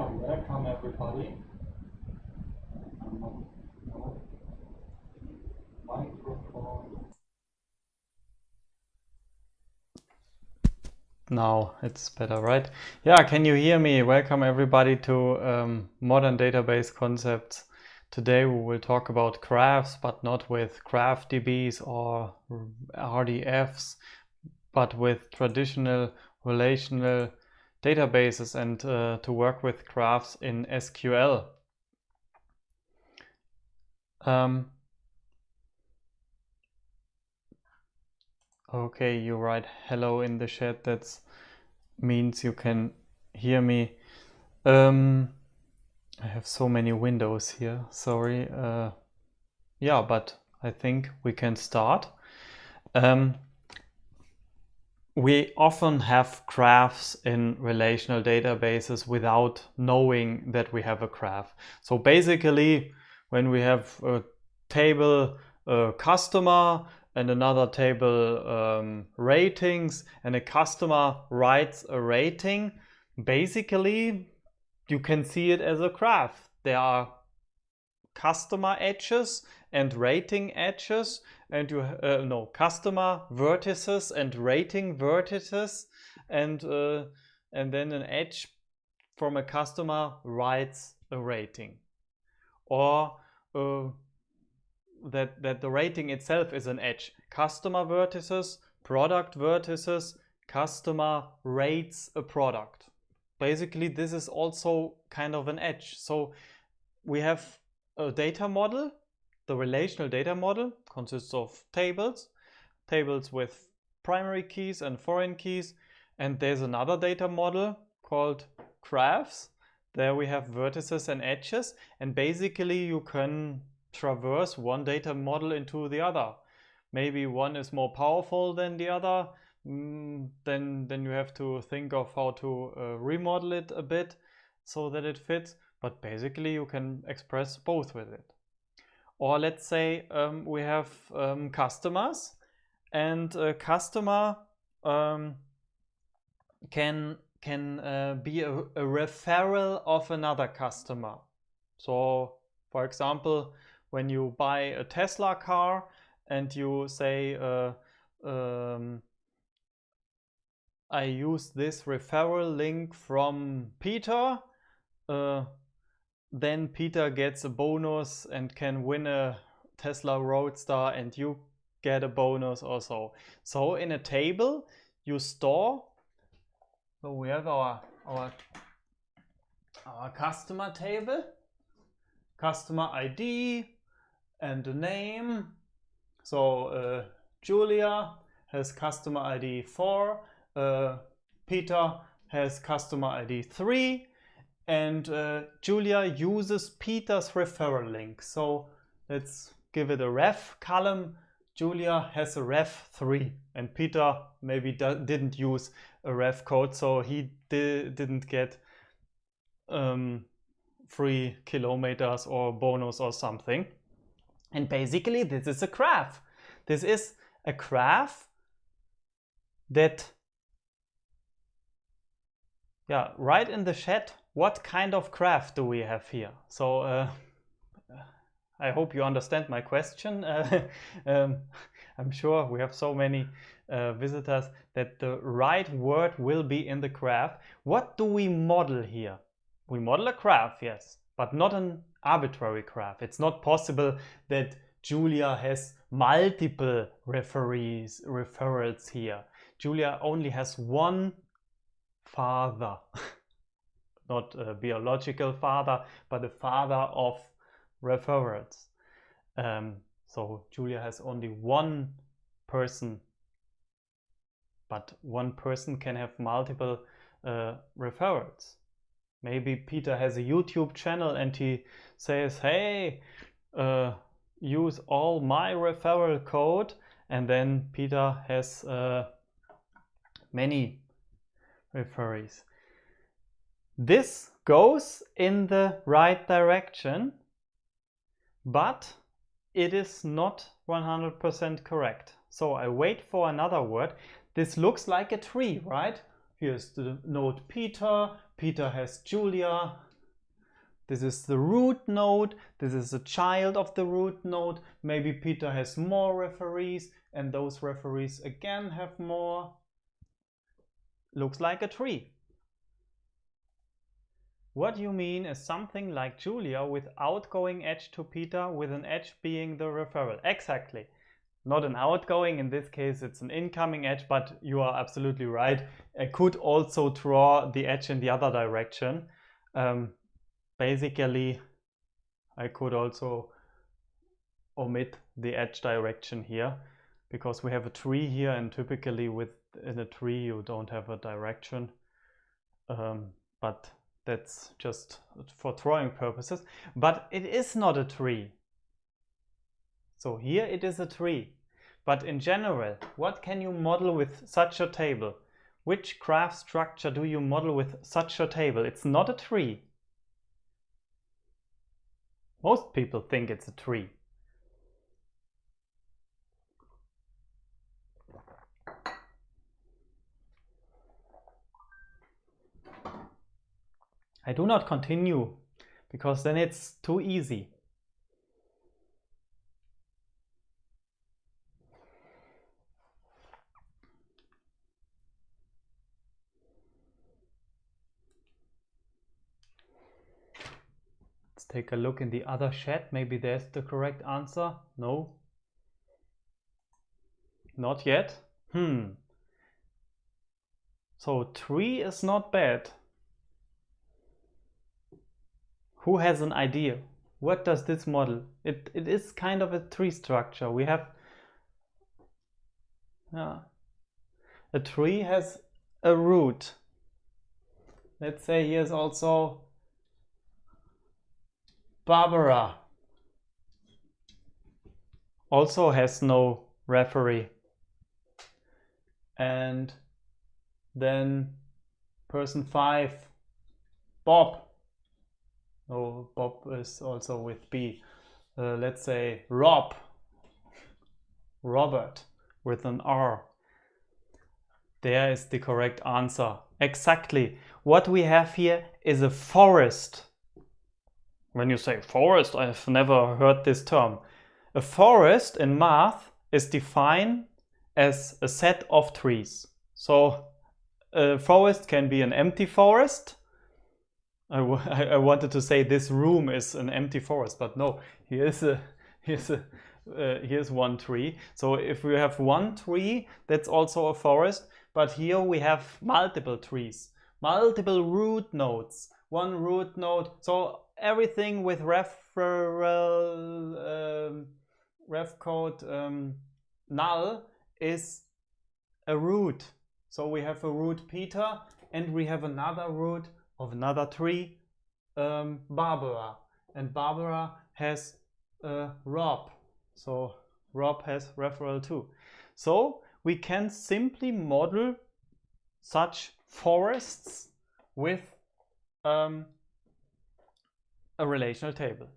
Yeah, welcome everybody. Microphone. Now it's better, right? Yeah, can you hear me? Welcome everybody to Modern Database Concepts. Today we will talk about graphs, but not with graph DBs or RDFs, but with traditional relational databases and to work with graphs in SQL. Okay, you write hello in the chat. That means you can hear me. I have so many windows here. Sorry. Yeah, but I think we can start. We often have graphs in relational databases without knowing that we have a graph. So basically, when we have a table customer and another table ratings, and a customer writes a rating, basically you can see it as a graph. There are customer edges and rating edges, and you customer vertices and rating vertices, and then an edge from a customer writes a rating, or that the rating itself is an edge. Customer vertices, product vertices, customer rates a product. Basically, this is also kind of an edge. So we have a data model. The relational data model consists of tables with primary keys and foreign keys, and there's another data model called graphs. There we have vertices and edges, and basically you can traverse one data model into the other. Maybe one is more powerful than the other, then you have to think of how to remodel it a bit so that it fits, but basically you can express both with it. Or let's say we have customers, and a customer can be a referral of another customer. So for example, when you buy a Tesla car and you say I use this referral link from Peter, then Peter gets a bonus and can win a Tesla Roadster, and you get a bonus also. So in a table you store, so we have our customer table, customer ID and the name. So Julia has customer ID 4, Peter has customer ID 3, and Julia uses Peter's referral link. So let's give it a ref column. Julia has a ref 3, and Peter maybe didn't use a ref code, so he didn't get 3 kilometers or bonus or something. And basically this is a graph. This is a graph that, yeah, write in the chat what kind of graph do we have here. So I hope you understand my question. I'm sure we have so many visitors that the right word will be in the graph. What do we model here? We model a graph, yes, but not an arbitrary graph. It's not possible that Julia has multiple referrals here. Julia only has one father, not a biological father, but a father of referrals. So Julia has only one person, but one person can have multiple referrals. Maybe Peter has a YouTube channel and he says, hey, use all my referral code, and then Peter has many referees. This goes in the right direction, but it is not 100% correct. So I wait for another word. This looks like a tree, right? Here's the node Peter. Peter has Julia. This is the root node. This is a child of the root node. Maybe Peter has more referees, and those referees again have more. Looks like a tree. What you mean is something like Julia with outgoing edge to Peter, with an edge being the referral. Exactly. Not an outgoing, in this case it's an incoming edge, but you are absolutely right. I could also draw the edge in the other direction. Basically, I could also omit the edge direction here, because we have a tree here, and typically within a tree you don't have a direction. But that's just for drawing purposes. But it is not a tree. So here it is a tree. But in general, what can you model with such a table? Which graph structure do you model with such a table? It's not a tree. Most people think it's a tree. I do not continue, because then it's too easy. Let's take a look in the other chat. Maybe there's the correct answer. No? Not yet? So tree is not bad. Who has an idea? What does this model? It is kind of a tree structure. We have a tree has a root. Let's say here's also Barbara. Also has no referee. And then person 5, Bob. Oh, Bob is also with B. Let's say Robert, with an R. There is the correct answer. Exactly. What we have here is a forest. When you say forest, I've never heard this term. A forest in math is defined as a set of trees. So a forest can be an empty forest. I wanted to say this room is an empty forest, but no, here's one tree. So if we have one tree, that's also a forest. But here we have multiple trees, multiple root nodes, one root node. So everything with ref code null is a root. So we have a root Peter, and we have another root of another tree, Barbara, and Barbara has Rob, so Rob has referral too. So we can simply model such forests with a relational table.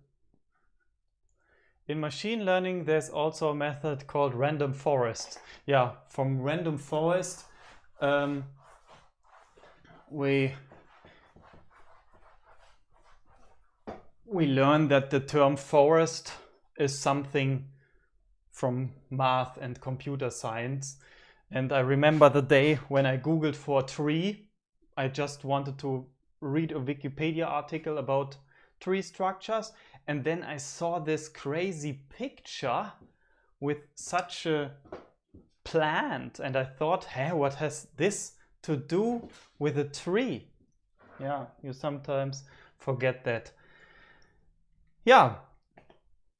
In machine learning, there's also a method called random forest. Yeah, from random forest, we learn that the term forest is something from math and computer science. And I remember the day when I Googled for tree. I just wanted to read a Wikipedia article about tree structures. And then I saw this crazy picture with such a plant. And I thought, hey, what has this to do with a tree? Yeah, you sometimes forget that. Yeah,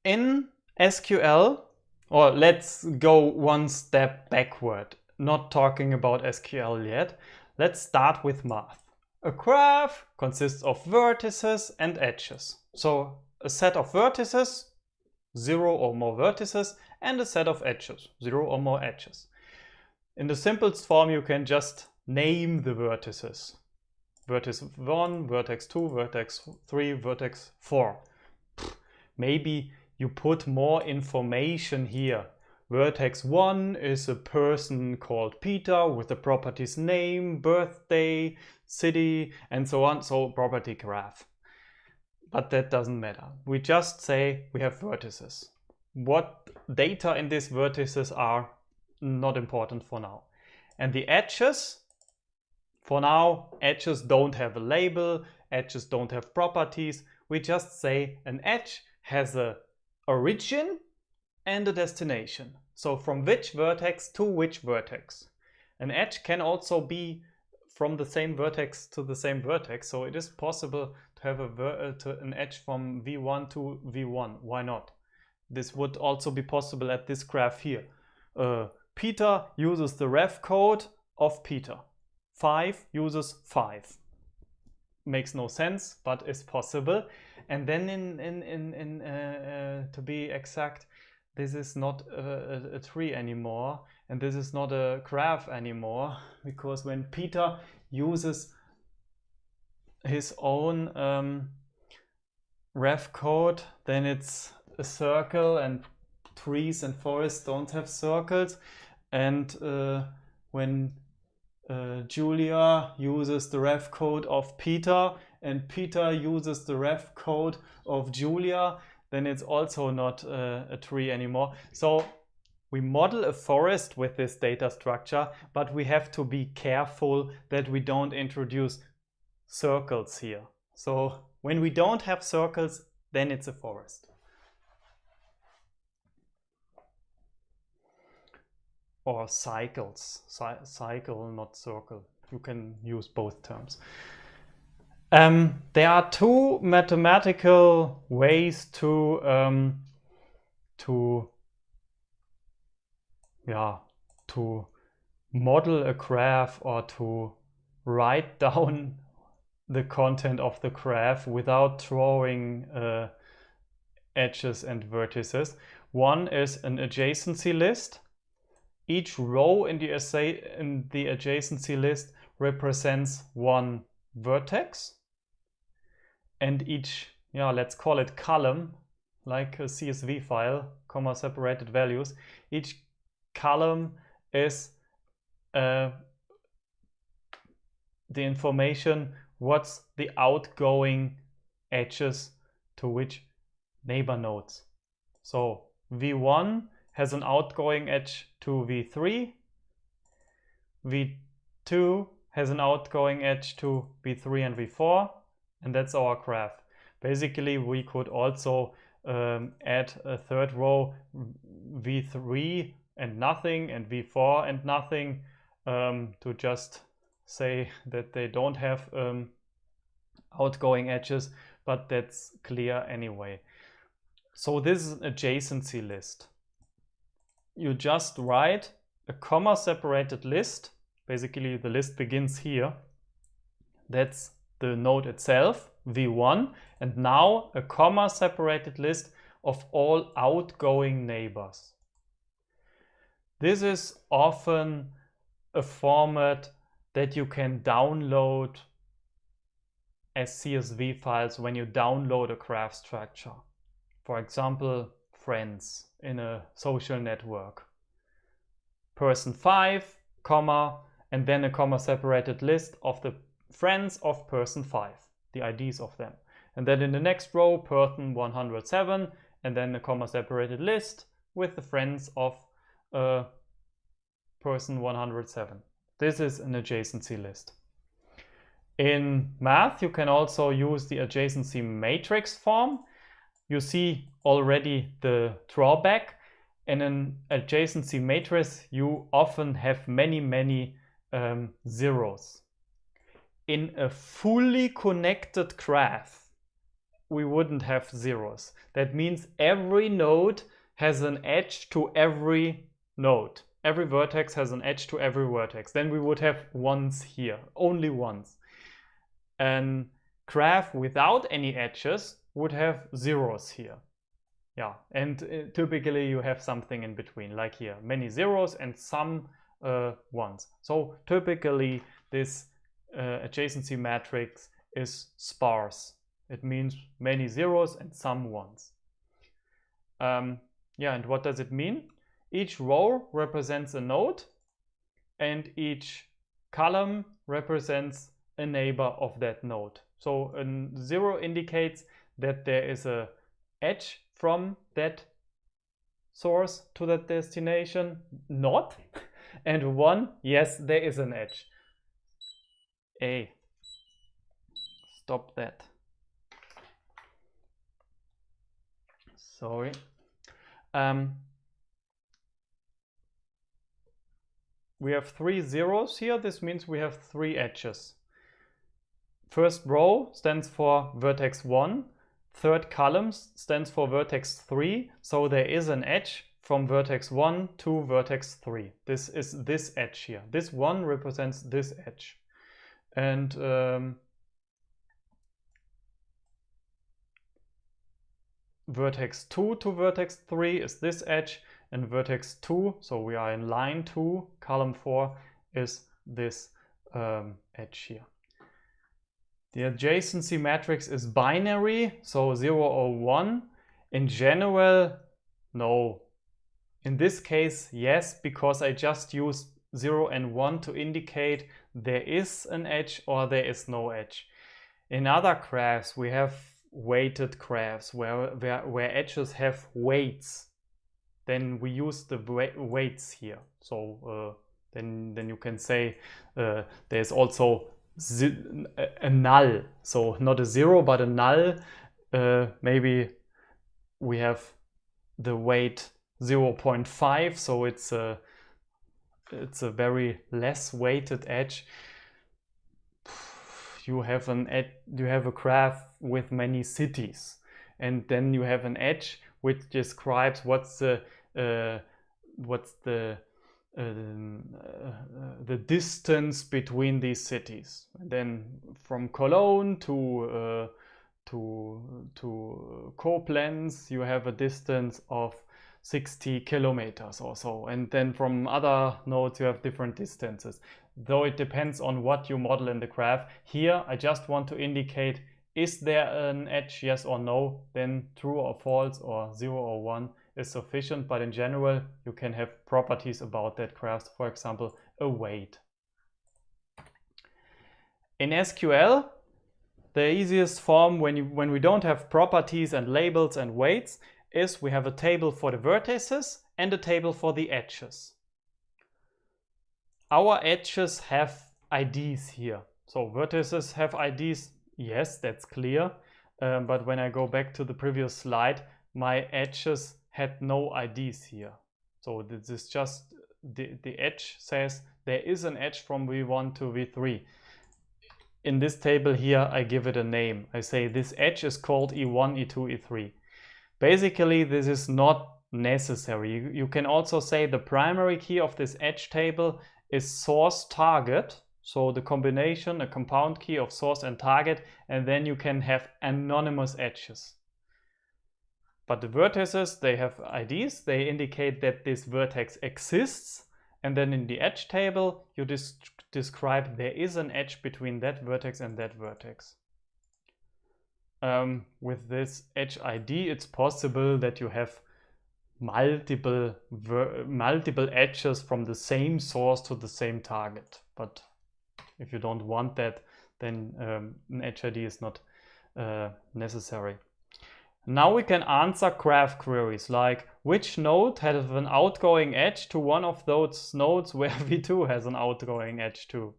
in SQL, or let's go one step backward, not talking about SQL yet. Let's start with math. A graph consists of vertices and edges. So a set of vertices, 0 or more vertices, and a set of edges, 0 or more edges. In the simplest form, you can just name the vertices. Vertex 1, vertex 2, vertex 3, vertex 4. Maybe you put more information here. Vertex 1 is a person called Peter with the properties name, birthday, city, and so on. So property graph. but that doesn't matter. We just say we have vertices. What data in these vertices are not important for now. And the edges, for now, edges don't have a label, edges don't have properties. We just say an edge has an origin and a destination. So from which vertex to which vertex. An edge can also be from the same vertex to the same vertex. So it is possible to have an edge from V1 to V1. Why not? This would also be possible at this graph here. Peter uses the ref code of Peter. 5 uses 5. Makes no sense, but is possible. And then to be exact, this is not a tree anymore, and this is not a graph anymore, because when Peter uses his own ref code, then it's a circle, and trees and forests don't have circles. And when Julia uses the ref code of Peter and Peter uses the ref code of Julia, then it's also not a tree anymore. So we model a forest with this data structure, but we have to be careful that we don't introduce circles here. So when we don't have circles, then it's a forest. Or cycles. Cycle, not circle. You can use both terms. There are two mathematical ways to model a graph, or to write down the content of the graph without drawing edges and vertices. One is an adjacency list. Each row in the adjacency list represents one vertex, and each, let's call it column, like a CSV file, comma separated values. Each column is the information what's the outgoing edges to which neighbor nodes. So V1 has an outgoing edge to V3, V2 has an outgoing edge to V3 and V4, and that's our graph. Basically, we could also add a third row, V3 and nothing, and V4 and nothing, to just say that they don't have outgoing edges, but that's clear anyway. So this is an adjacency list. You just write a comma separated list. Basically, the list begins here. That's the node itself, V1, and now a comma separated list of all outgoing neighbors. This is often a format that you can download as CSV files when you download a graph structure. For example, friends in a social network. Person 5, comma, and then a comma separated list of the friends of person 5, the IDs of them. And then in the next row, person 107, and then a comma separated list with the friends of person 107. This is an adjacency list. In math, you can also use the adjacency matrix form. You see already the drawback. In an adjacency matrix, you often have many zeros. In a fully connected graph, we wouldn't have zeros. That means every node has an edge to every node. Every vertex has an edge to every vertex. Then we would have ones here, only ones. A graph without any edges would have zeros here. Yeah, and typically you have something in between, like here, many zeros and some ones. So typically this adjacency matrix is sparse. It means many zeros and some ones. And what does it mean? Each row represents a node, and each column represents a neighbor of that node. So a 0 indicates that there is a edge from that source to that destination? Not. And 1, yes, there is an edge. Stop that. Sorry. We have 3 zeros here. This means we have 3 edges. First row stands for vertex 1. Third column stands for vertex 3. So there is an edge from vertex 1 to vertex 3. This is this edge here. This one represents this edge. And vertex 2 to vertex 3 is this edge, and vertex 2, so we are in line 2, column 4, is this edge here. The adjacency matrix is binary, so 0 or 1. In general, no. In this case, yes, because I just use 0 and 1 to indicate there is an edge or there is no edge. In other graphs, we have weighted graphs where edges have weights. Then we use the weights here. So then you can say there's also a null. So not a 0 but a null. Maybe we have the weight 0.5, so it's a very less weighted edge. You have a graph with many cities, and then you have an edge which describes what's the distance between these cities. And then from Cologne to Koblenz, you have a distance of 60 kilometers or so, and then from other nodes you have different distances, though it depends on what you model in the graph. Here I just want to indicate, is there an edge, yes or no? Then true or false or 0 or 1 is sufficient, but in general you can have properties about that graph, for example a weight. In SQL, the easiest form when we don't have properties and labels and weights is we have a table for the vertices and a table for the edges. Our edges have IDs here. So vertices have IDs, yes, that's clear. But when I go back to the previous slide, my edges had no IDs here. So this is just the edge says there is an edge from V1 to V3. In this table here, I give it a name. I say this edge is called E1, E2, E3. Basically, this is not necessary. You can also say the primary key of this edge table is source target. So the combination, a compound key of source and target, and then you can have anonymous edges. But the vertices, they have IDs. They indicate that this vertex exists. And then in the edge table, you describe there is an edge between that vertex and that vertex. With this edge ID, it's possible that you have multiple edges from the same source to the same target. But if you don't want that, then an edge ID is not necessary. Now we can answer graph queries like which node has an outgoing edge to one of those nodes where V2 has an outgoing edge to.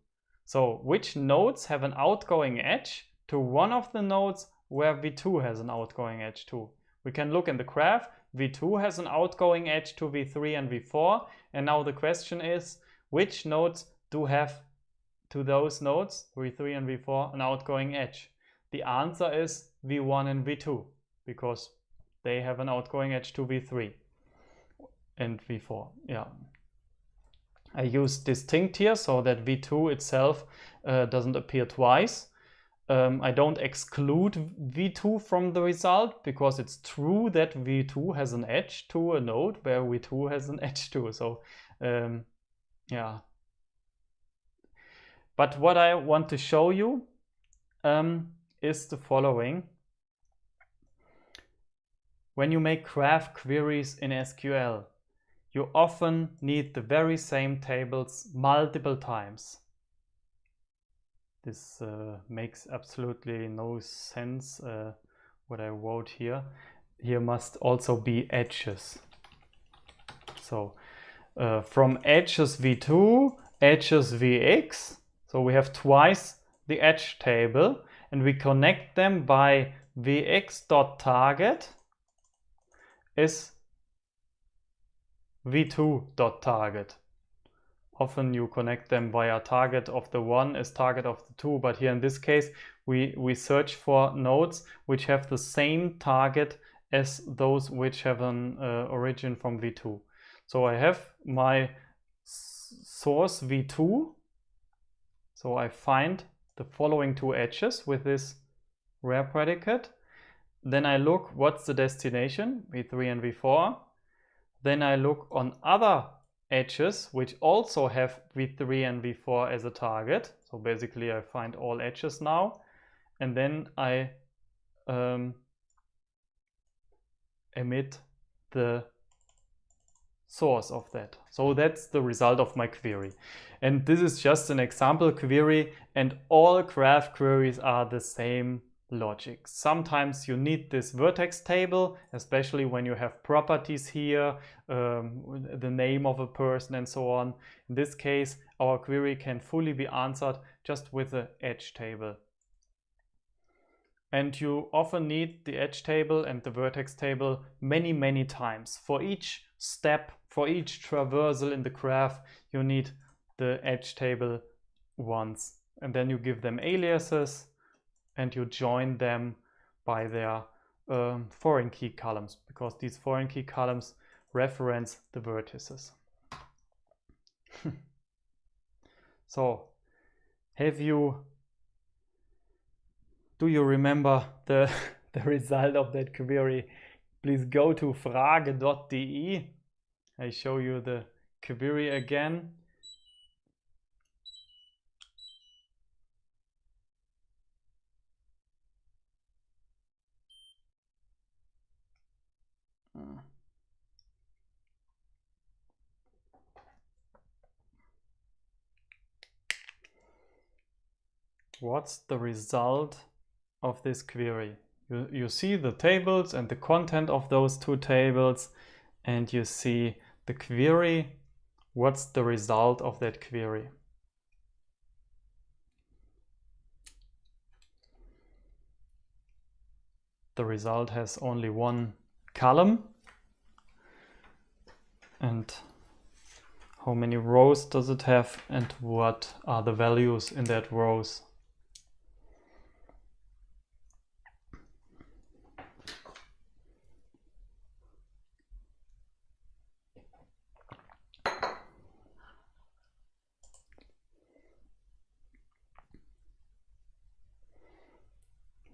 So which nodes have an outgoing edge to one of the nodes where V2 has an outgoing edge to. We can look in the graph. V2 has an outgoing edge to V3 and V4. And now the question is, which nodes do have to those nodes, V3 and V4, an outgoing edge? The answer is V1 and V2, because they have an outgoing edge to V3 and V4. Yeah. I use distinct here so that V2 itself doesn't appear twice. I don't exclude V2 from the result because it's true that V2 has an edge to a node where V2 has an edge to. So yeah. But what I want to show you is the following. When you make graph queries in SQL, you often need the very same tables multiple times. This makes absolutely no sense what I wrote here. Here must also be edges. So from edges v2, edges vx, so we have twice the edge table, and we connect them by vx.target is v2.target. Often you connect them via target of the one is target of the two, but here in this case we search for nodes which have the same target as those which have an origin from v2. So I have my source v2, so I find the following two edges with this where predicate. Then I look what's the destination, v3 and v4. Then I look on other edges which also have v3 and v4 as a target. So basically I find all edges now, and then I emit the source of that. So that's the result of my query. And this is just an example query, and all graph queries are the same logic. Sometimes you need this vertex table, especially when you have properties here, the name of a person and so on. In this case, our query can fully be answered just with the edge table. And you often need the edge table and the vertex table many times. For each step, for each traversal in the graph, you need the edge table once. And then you give them aliases and you join them by their foreign key columns, because these foreign key columns reference the vertices. So, do you remember the result of that query? Please go to frage.de. I show you the query again. What's the result of this query? You see the tables and the content of those two tables, and you see the query. What's the result of that query? The result has only one column. And how many rows does it have, and what are the values in that rows?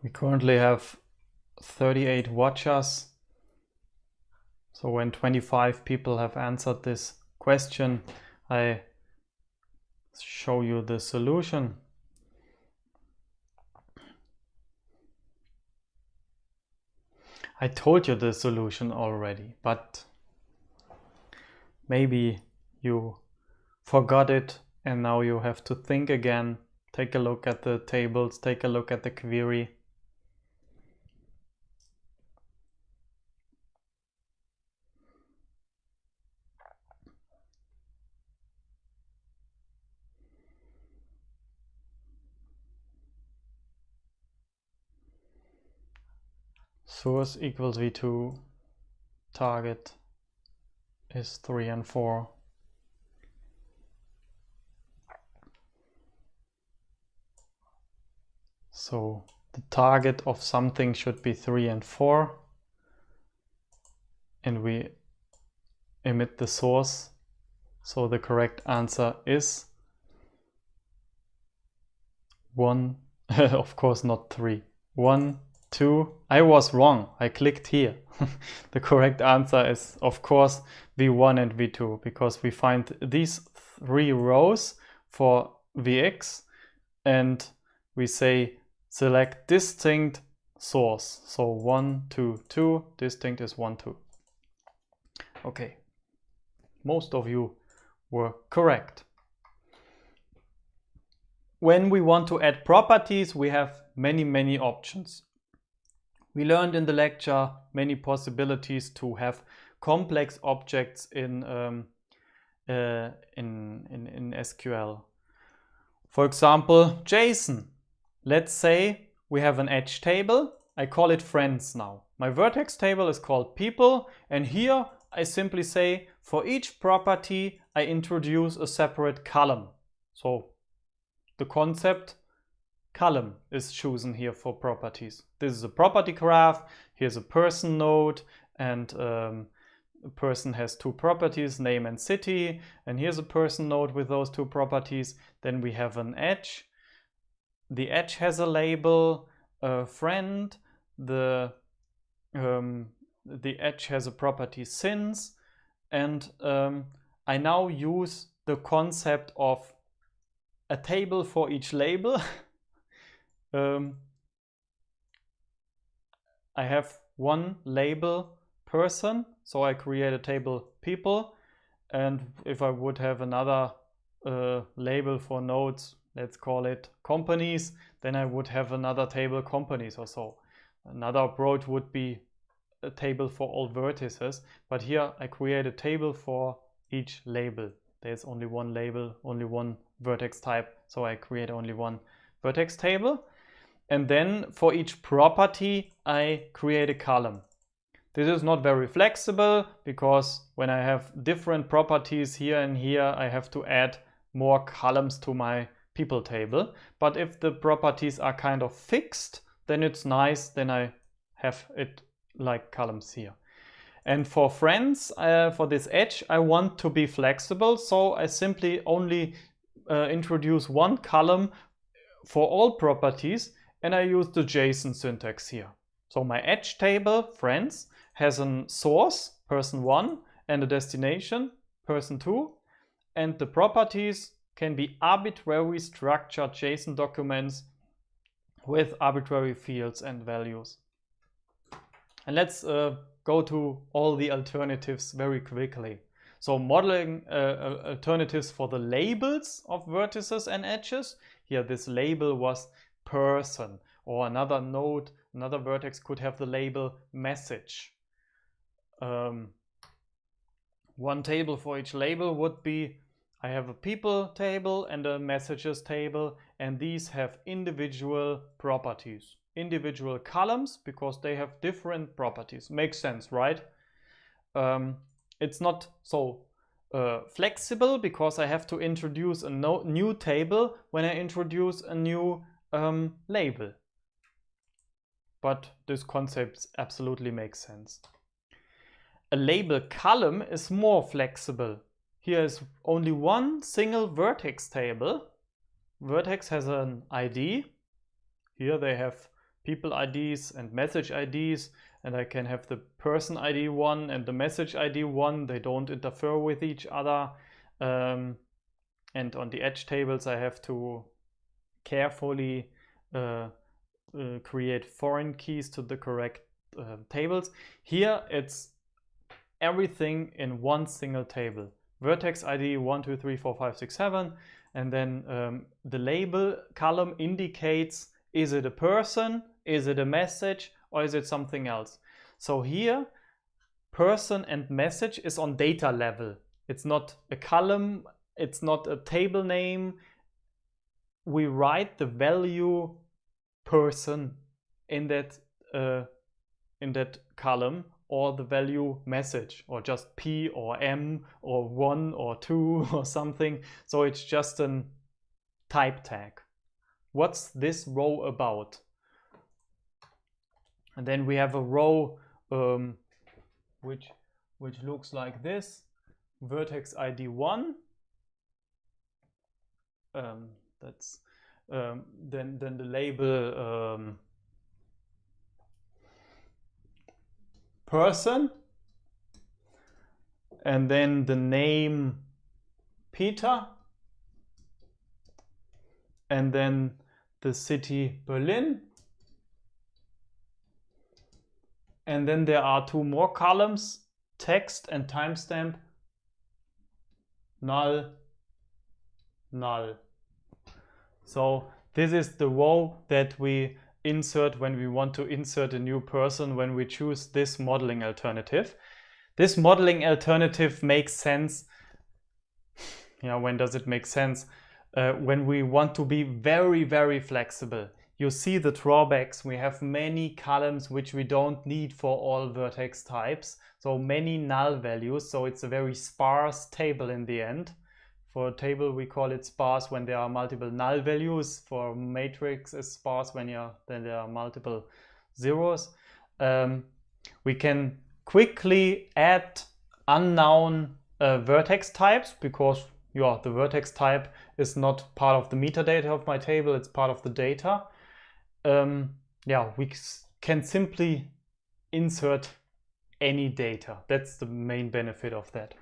We currently have 38 watchers. So when 25 people have answered this question, I show you the solution. I told you the solution already, but maybe you forgot it and now you have to think again. Take a look at the tables, take a look at the query. Source equals v2, target is 3 and 4. So the target of something should be 3 and 4, and we emit the source. So the correct answer is 1, of course not 3, 1, 2. I was wrong, I clicked here. The correct answer is of course v1 and v2, because we find these 3 rows for vx and we say select distinct source. So 1, 2, 2, distinct is 1, 2. Okay, most of you were correct. When we want to add properties, we have many options. We learned in the lecture many possibilities to have complex objects in SQL. For example, JSON. Let's say we have an edge table. I call it friends now. My vertex table is called people, and here I simply say for each property I introduce a separate column. So the concept column is chosen here for properties. This is a property graph. Here's a person node, and a person has two properties, name and city, and here's a person node with those two properties. Then we have an edge. The edge has a label, a friend. The edge has a property since, and I now use the concept of a table for each label. I have one label person, so I create a table people, and if I would have another label for nodes, let's call it companies, then I would have another table companies or so. Another approach would be a table for all vertices, but here I create a table for each label. There's only one label, only one vertex type, so I create only one vertex table. And then for each property I create a column. This is not very flexible because when I have different properties here and here, I have to add more columns to my people table. But if the properties are kind of fixed, then it's nice, then I have it like columns here. And for friends, for this edge, I want to be flexible, so I simply only introduce one column for all properties, and I use the JSON syntax here. So my edge table, friends, has a source, person 1, and a destination, person 2, and the properties can be arbitrary structured JSON documents with arbitrary fields and values. And let's go to all the alternatives very quickly. So modeling alternatives for the labels of vertices and edges. Here this label was person, or another node, another vertex could have the label message. One table for each label would be, I have a people table and a messages table, and these have individual properties, individual columns, because they have different properties. Makes sense, right? It's not so flexible because I have to introduce a new table when I introduce a new label. But this concept absolutely makes sense. A label column is more flexible. Here is only one single vertex table. Vertex has an ID. Here they have people IDs and message IDs, and I can have the person ID 1 and the message ID 1. They don't interfere with each other. And on the edge tables, I have to carefully create foreign keys to the correct tables. Here it's everything in one single table. Vertex ID 1, 2, 3, 4, 5, 6, 7, and then the label column indicates, is it a person, is it a message, or is it something else? So here person and message is on data level. It's not a column, it's not a table name. We write the value person in that column, or the value message, or just P or M or 1 or 2 or something. So it's just a type tag. What's this row about? And then we have a row which looks like this. Vertex ID 1. That's then the label person, and then the name Peter, and then the city Berlin, and then there are two more columns, text and timestamp, null, null. So this is the row that we insert when we want to insert a new person when we choose this modeling alternative. This modeling alternative makes sense. When does it make sense? When we want to be very, very flexible. You see the drawbacks. We have many columns which we don't need for all vertex types. So many null values. So it's a very sparse table in the end. For a table, we call it sparse when there are multiple null values. For matrix, it's sparse when there are multiple zeros. We can quickly add unknown vertex types because the vertex type is not part of the metadata of my table, it's part of the data. We can simply insert any data. That's the main benefit of that.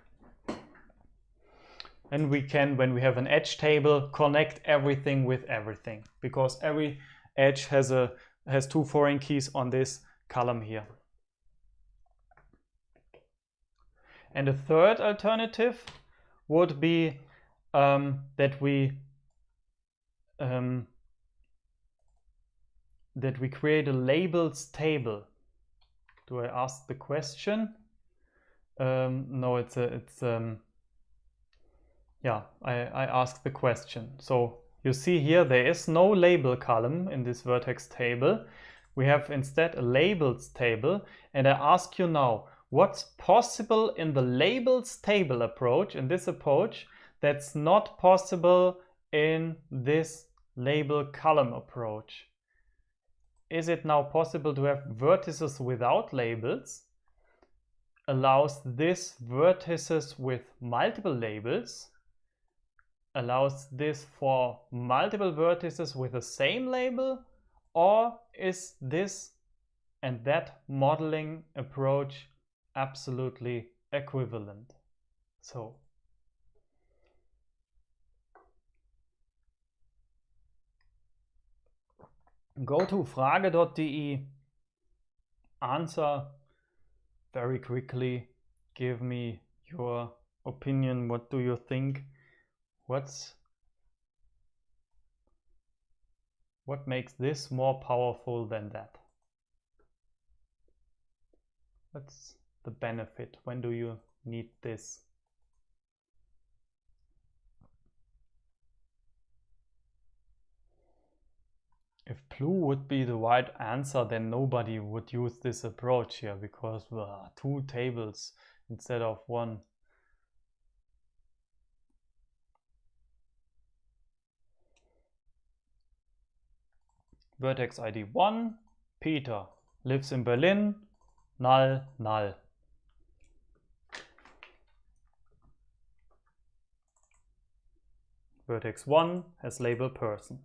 And we can, when we have an edge table, connect everything with everything because every edge has 2 foreign keys on this column here. And a third alternative would be that we create a labels table. Do I ask the question? No, I ask the question. So you see here there is no label column in this vertex table. We have instead a labels table, and I ask you now, what's possible in the labels table approach, in this approach, that's not possible in this label column approach? Is it now possible to have vertices without labels? Allows this vertices with multiple labels? Allows this for multiple vertices with the same label? Or is this and that modeling approach absolutely equivalent? So go to frage.de, answer very quickly, give me your opinion. What do you think? What makes this more powerful than that? What's the benefit? When do you need this? If blue would be the right answer, then nobody would use this approach here because 2 tables instead of 1. Vertex ID 1, Peter, lives in Berlin, null, null. Vertex 1 has label person.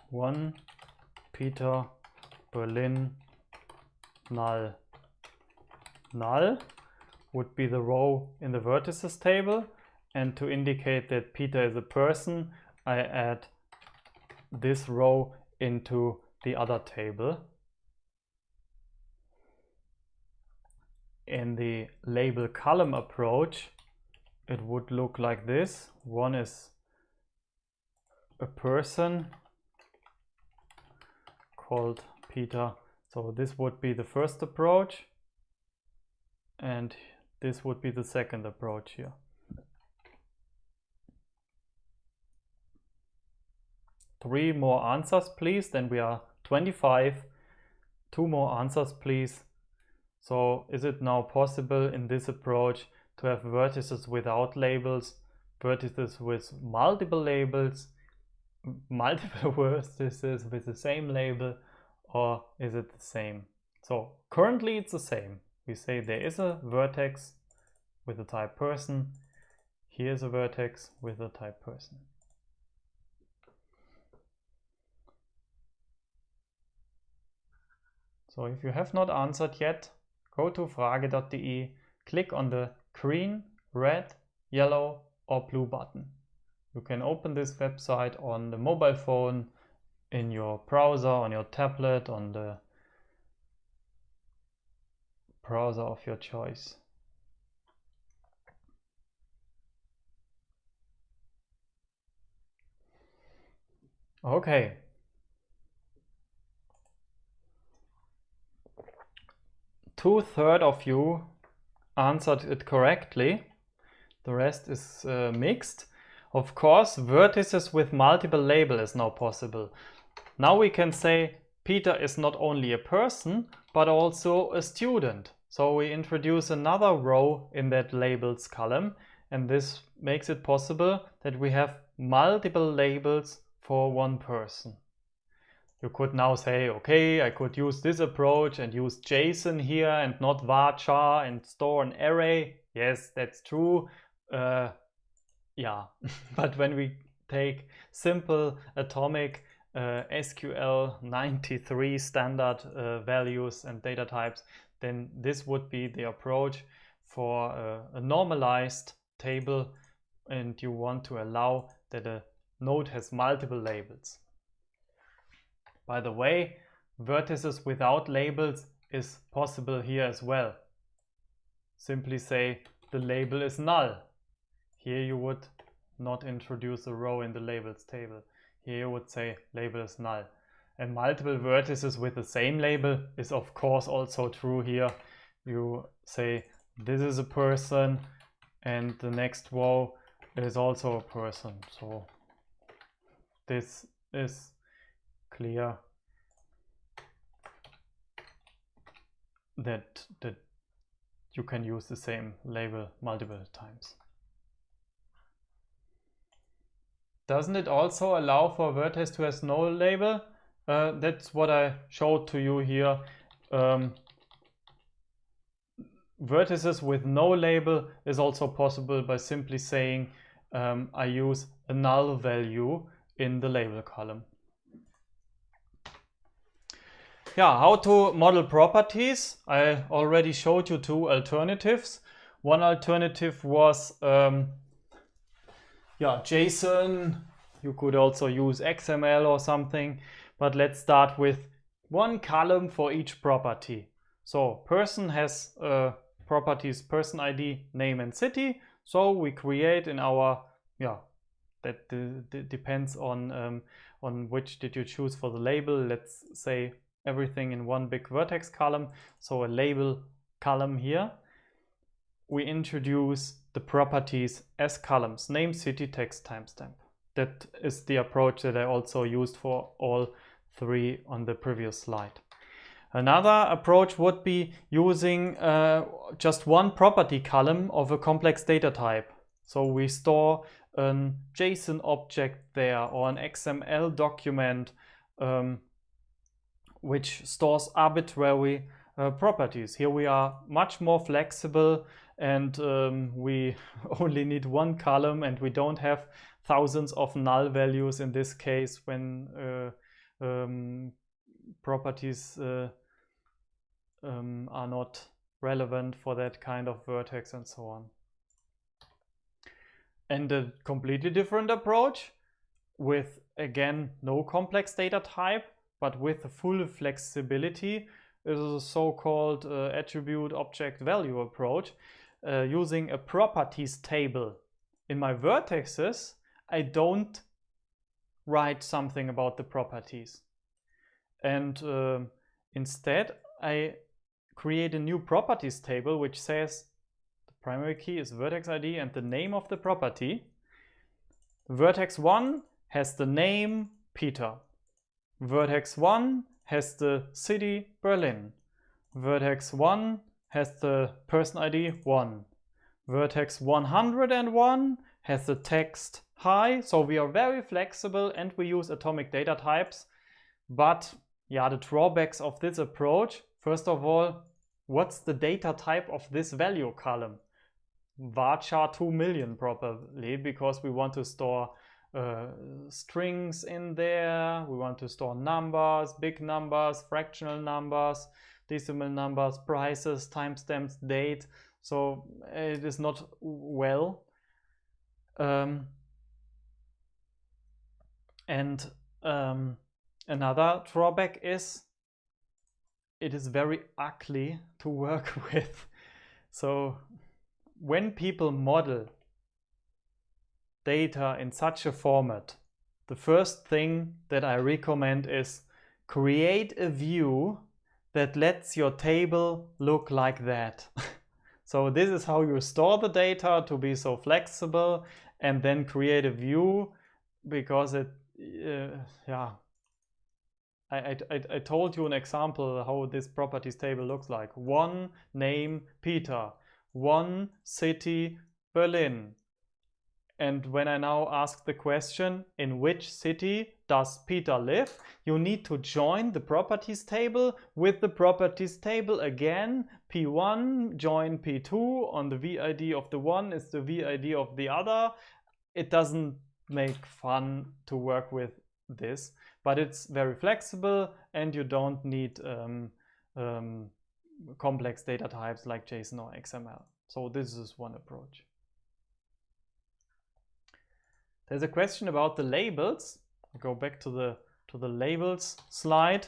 One, Peter, Berlin, null. Null would be the row in the vertices table, and to indicate that Peter is a person, I add this row into the other table. In the label column approach, it would look like this. One is a person called Peter. So this would be the first approach, and this would be the second approach here. Three more answers, please. Then we are 25. 2 more answers, please. So is it now possible in this approach to have vertices without labels, vertices with multiple labels, multiple vertices with the same label, or is it the same? So currently it's the same. We say there is a vertex with the type person. Here's a vertex with the type person. So if you have not answered yet, go to frage.de, click on the green, red, yellow or blue button. You can open this website on the mobile phone, in your browser, on your tablet, on the browser of your choice. Okay. Two-thirds of you answered it correctly. The rest is mixed. Of course, vertices with multiple label is now possible. Now we can say Peter is not only a person, but also a student. So we introduce another row in that labels column, and this makes it possible that we have multiple labels for one person. You could now say, okay, I could use this approach and use JSON here and not varchar and store an array. Yes, that's true. Yeah, but when we take simple atomic SQL 93 standard values and data types, then this would be the approach for a normalized table, and you want to allow that a node has multiple labels. By the way, vertices without labels is possible here as well. Simply say the label is null. Here you would not introduce a row in the labels table. Here you would say label is null. And multiple vertices with the same label is of course also true here. You say this is a person and the next row is also a person. So this is clear that you can use the same label multiple times. Doesn't it also allow for a vertex to have no label? That's what I showed to you here. Vertices with no label is also possible by simply saying I use a null value in the label column. Yeah, how to model properties. I already showed you two alternatives. One alternative was JSON. You could also use XML or something, but let's start with one column for each property. So person has properties person ID, name and city. So we create in our, that depends on which did you choose for the label. Let's say everything in one big vertex column. So a label column here. We introduce the properties as columns, name, city, text, timestamp. That is the approach that I also used for all three on the previous slide. Another approach would be using just one property column of a complex data type. So we store a JSON object there or an XML document which stores arbitrary properties. Here we are much more flexible, and we only need one column, and we don't have thousands of null values in this case when properties are not relevant for that kind of vertex and so on. And a completely different approach with, again, no complex data type, but with full flexibility, is a so-called attribute object value approach, using a properties table. In my vertexes, I don't write something about the properties. And instead, I create a new properties table which says the primary key is vertex ID and the name of the property. Vertex 1 has the name Peter. Vertex 1 has the city Berlin. Vertex 1 has the person ID 1. Vertex 101 has the text hi. So we are very flexible and we use atomic data types. But yeah, the drawbacks of this approach, first of all, what's the data type of this value column? Varchar 2 million probably, because we want to store strings in there. We want to store numbers, big numbers, fractional numbers, decimal numbers, prices, timestamps, date. So it is not well. Another drawback is it is very ugly to work with. So when people model data in such a format, the first thing that I recommend is create a view that lets your table look like that. So this is how you store the data to be so flexible, and then create a view, because it, I told you an example how this properties table looks like. One name, Peter. One city, Berlin. And when I now ask the question, in which city does Peter live? You need to join the properties table with the properties table again. P1 join P2 on the VID of the one is the VID of the other. It doesn't make fun to work with this, but it's very flexible and you don't need complex data types like JSON or XML. So this is one approach. There's a question about the labels. I'll go back to the labels slide.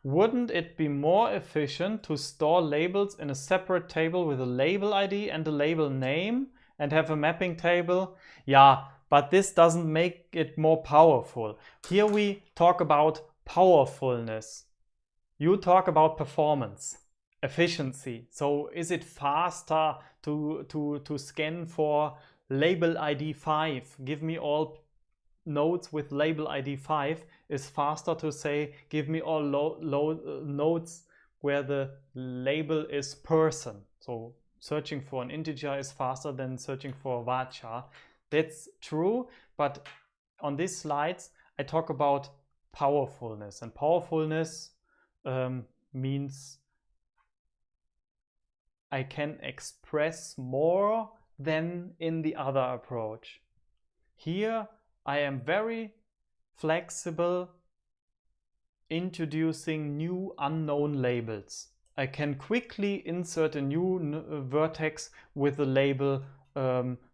Wouldn't it be more efficient to store labels in a separate table with a label ID and a label name and have a mapping table? Yeah, but this doesn't make it more powerful. Here we talk about powerfulness. You talk about performance, efficiency. So is it faster to scan for label ID 5? Give me all nodes with label ID 5 is faster to say give me all nodes where the label is person. So searching for an integer is faster than searching for a varchar. That's true, but on these slides I talk about powerfulness, and powerfulness means I can express more than in the other approach. Here I am very flexible introducing new unknown labels. I can quickly insert a new vertex with the label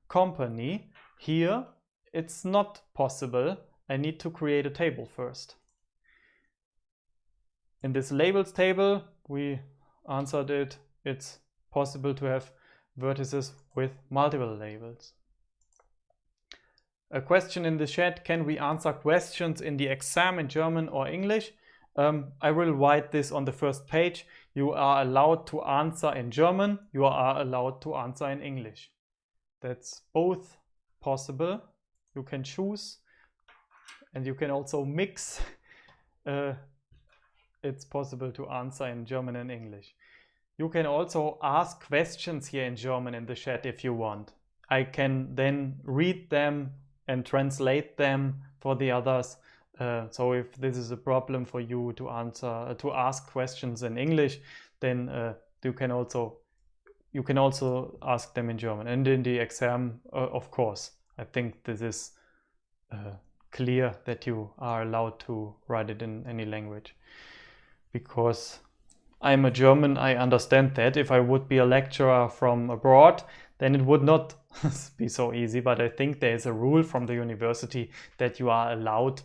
company. Here it's not possible. I need to create a table first. In this labels table we answered it. It's possible to have vertices with multiple labels. A question in the chat: can we answer questions in the exam in German or English? I will write this on the first page. You are allowed to answer in German, you are allowed to answer in English. That's both possible. You can choose, and you can also mix. It's possible to answer in German and English. You can also ask questions here in German in the chat if you want. I can then read them and translate them for the others. So if this is a problem for you to ask questions in English, then you can also ask them in German. And in the exam, of course, I think this is clear that you are allowed to write it in any language. Because I'm a German, I understand that. If I would be a lecturer from abroad, then it would not be so easy. But I think there is a rule from the university that you are allowed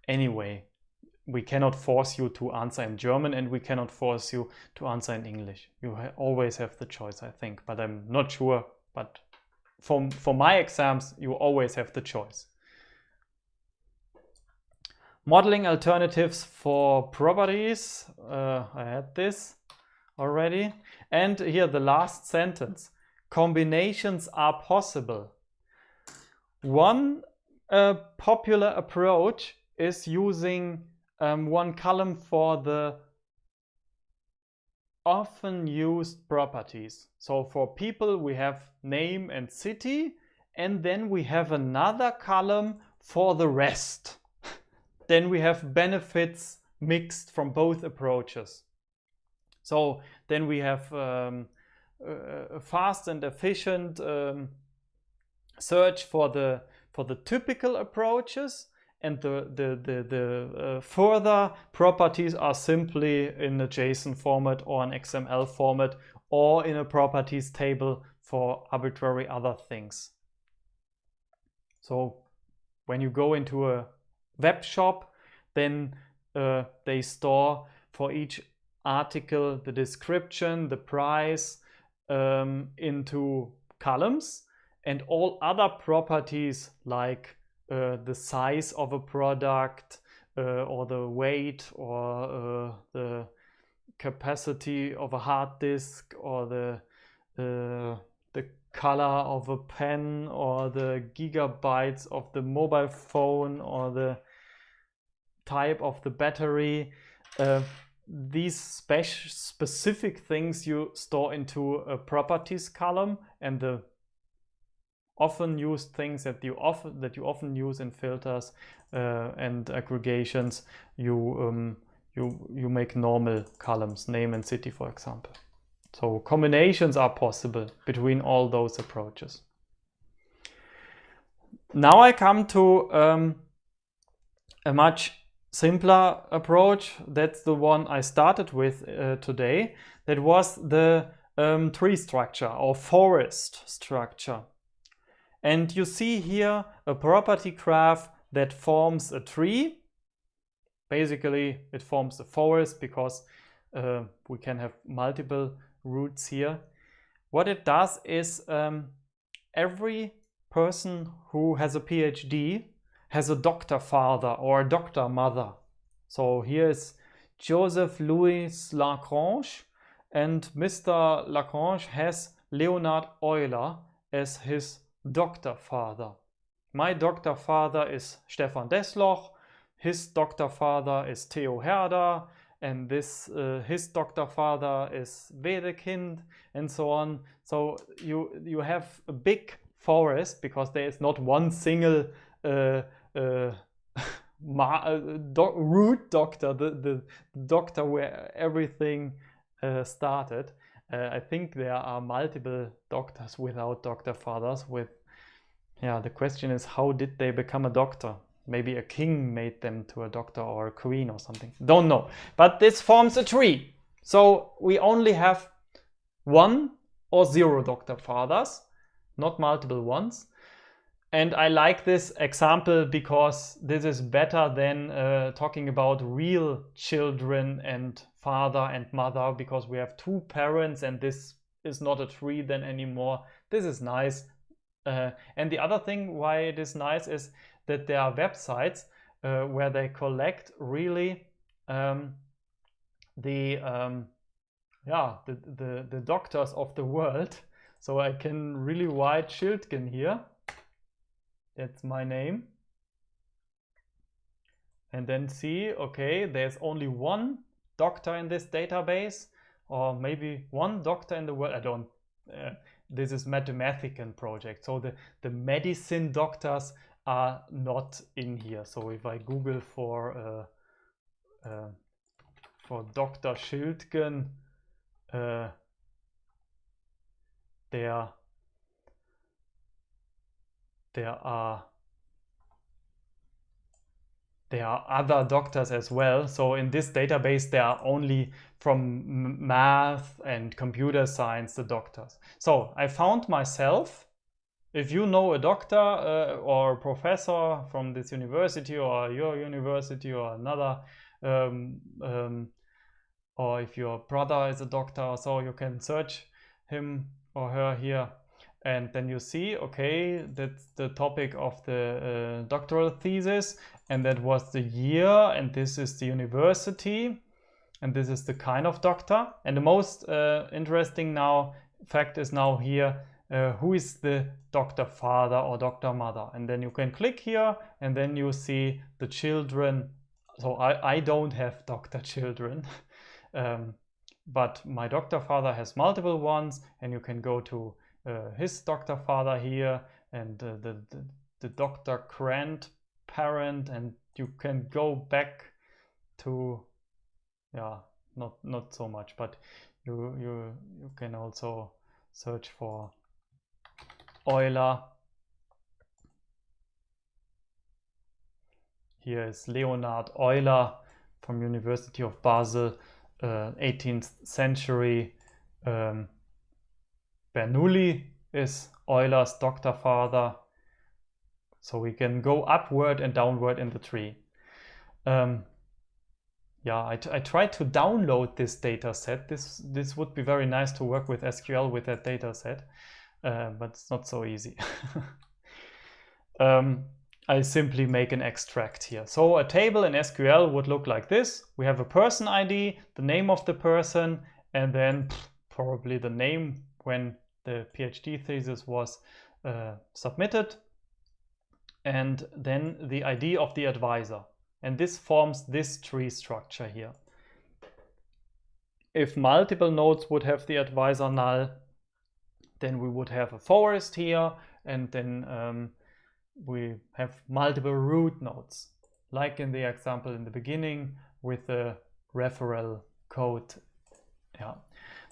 anyway. We cannot force you to answer in German, and we cannot force you to answer in English. You always have the choice, I think, but I'm not sure. But for my exams, you always have the choice. Modeling alternatives for properties. I had this already. And here the last sentence. Combinations are possible. One popular approach is using one column for the often used properties. So for people we have name and city, and then we have another column for the rest. Then we have benefits mixed from both approaches. So then we have a fast and efficient search for the typical approaches, and the further properties are simply in a JSON format or an XML format or in a properties table for arbitrary other things. So when you go into a web shop, then they store for each article the description, the price into columns, and all other properties like the size of a product or the weight or the capacity of a hard disk or the color of a pen or the gigabytes of the mobile phone or the type of the battery. These specific things you store into a properties column, and the often used things that you often use in filters and aggregations, you make normal columns, name and city, for example. So combinations are possible between all those approaches. Now I come to a much simpler approach. That's the one I started with today. That was the tree structure or forest structure. And you see here a property graph that forms a tree. Basically, it forms a forest because we can have multiple roots here. What it does is every person who has a PhD has a doctor father or a doctor mother. So here is Joseph Louis Lagrange, and Mr. Lagrange has Leonhard Euler as his doctor father. My doctor father is Stefan Desloch, his doctor father is Theo Herder, and his doctor father is Wedekind, and so on. So you have a big forest because there is not one single root doctor, the doctor where everything started. I think there are multiple doctors without doctor fathers. The question is, how did they become a doctor? Maybe a king made them to a doctor, or a queen or something. Don't know. But this forms a tree. So we only have 1 or 0 doctor fathers, not multiple ones. And I like this example because this is better than talking about real children and father and mother, because we have 2 parents and this is not a tree then anymore. This is nice. And the other thing why it is nice is that there are websites where they collect really the doctors of the world. So I can really write Schildgen here. That's my name. And then see, okay, there's only 1 doctor in this database, or maybe 1 doctor in the world. I don't, this is mathematical project. So the medicine doctors are not in here. So if I Google for Dr. Schildgen, there are other doctors as well. So in this database, there are only from math and computer science the doctors. So I found myself. If you know a doctor or a professor from this university or your university or another, or if your brother is a doctor, so you can search him or her here. And then you see, okay, that's the topic of the doctoral thesis, and that was the year, and this is the university, and this is the kind of doctor. And the most interesting fact is now here, who is the doctor father or doctor mother. And then you can click here, and then you see the children. So I don't have doctor children, but my doctor father has multiple ones, and you can go to his doctor father here, and the doctor grandparent, and you can go back to, not so much, but you can also search for Euler. Here is Leonhard Euler from University of Basel, 18th century. Bernoulli is Euler's doctor father. So we can go upward and downward in the tree. yeah, I tried to download this data set. This would be very nice to work with SQL with that data set, but it's not so easy. I simply make an extract here. So a table in SQL would look like this. We have a person ID, the name of the person, and then probably the name when the PhD thesis was submitted, and then the ID of the advisor. And this forms this tree structure here. If multiple nodes would have the advisor null, then we would have a forest here, and then we have multiple root nodes, like in the example in the beginning with the referral code. Yeah.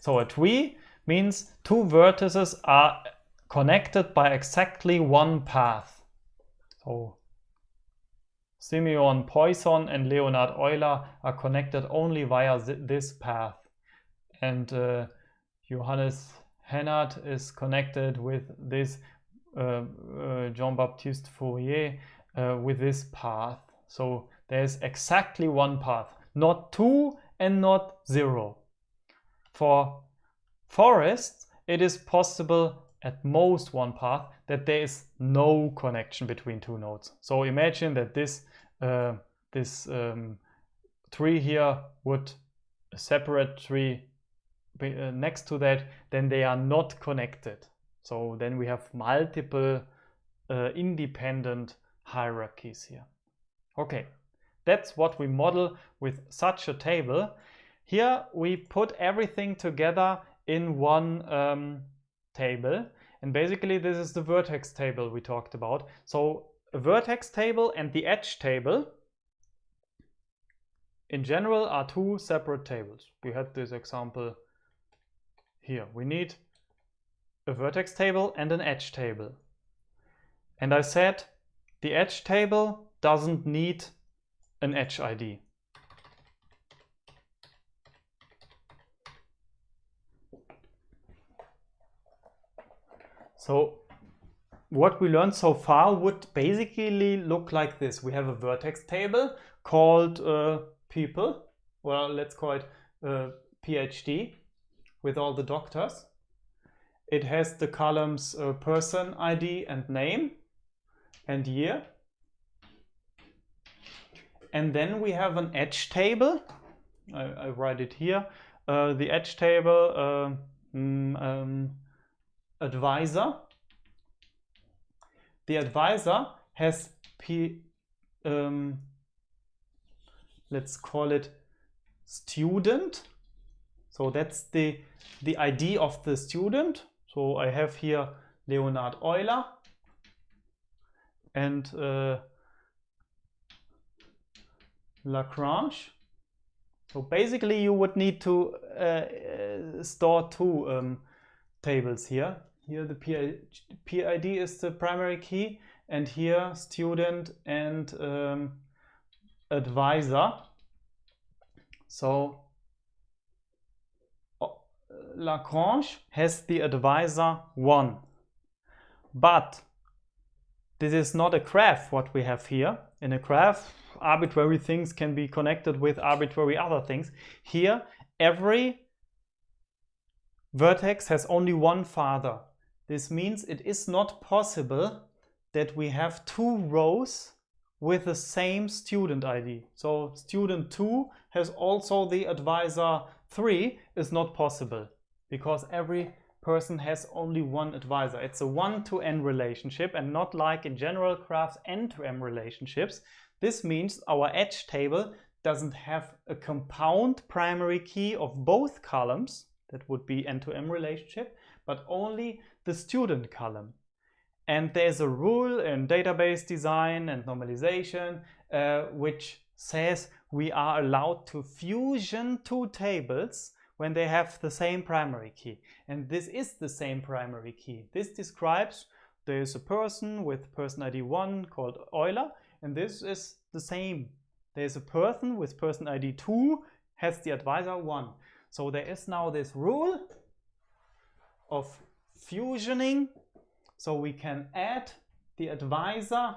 So a tree means two vertices are connected by exactly one path. So Simeon Poisson and Leonhard Euler are connected only via this path, and Johannes Hennard is connected with this Jean-Baptiste Fourier with this path. So there's exactly one path, not 2 and not 0. For forests, it is possible at most one path that there is no connection between two nodes. So imagine that this tree here would a separate tree be, next to that, then they are not connected. So then we have multiple independent hierarchies here. Okay, that's what we model with such a table. Here we put everything together in one table, and basically this is the vertex table we talked about. So a vertex table and the edge table in general are two separate tables. We had this example here. We need a vertex table and an edge table. And I said the edge table doesn't need an edge ID. So what we learned so far would basically look like this. We have a vertex table called people, well, let's call it PhD, with all the doctors. It has the columns person ID and name and year. And then we have an edge table. I write it here. The edge table advisor. The advisor has let's call it student. So that's the ID of the student. So I have here Leonhard Euler and Lagrange. So basically you would need to store two tables here. Here the PID is the primary key, and here student and advisor. So Lagrange has the advisor 1. But this is not a graph what we have here. In a graph, arbitrary things can be connected with arbitrary other things. Here, every vertex has only one father. This means it is not possible that we have two rows with the same student ID. So student 2 has also the advisor 3 is not possible, because every person has only one advisor. It's a 1-to-n relationship, and not like in general graphs n-to-m relationships. This means our edge table doesn't have a compound primary key of both columns, that would be n-to-m relationship, but only the student column. And there's a rule in database design and normalization which says we are allowed to fusion two tables when they have the same primary key. And this is the same primary key. This describes there is a person with person ID 1 called Euler, and this is the same. There's a person with person ID 2 has the advisor 1. So there is now this rule of fusioning, so we can add the advisor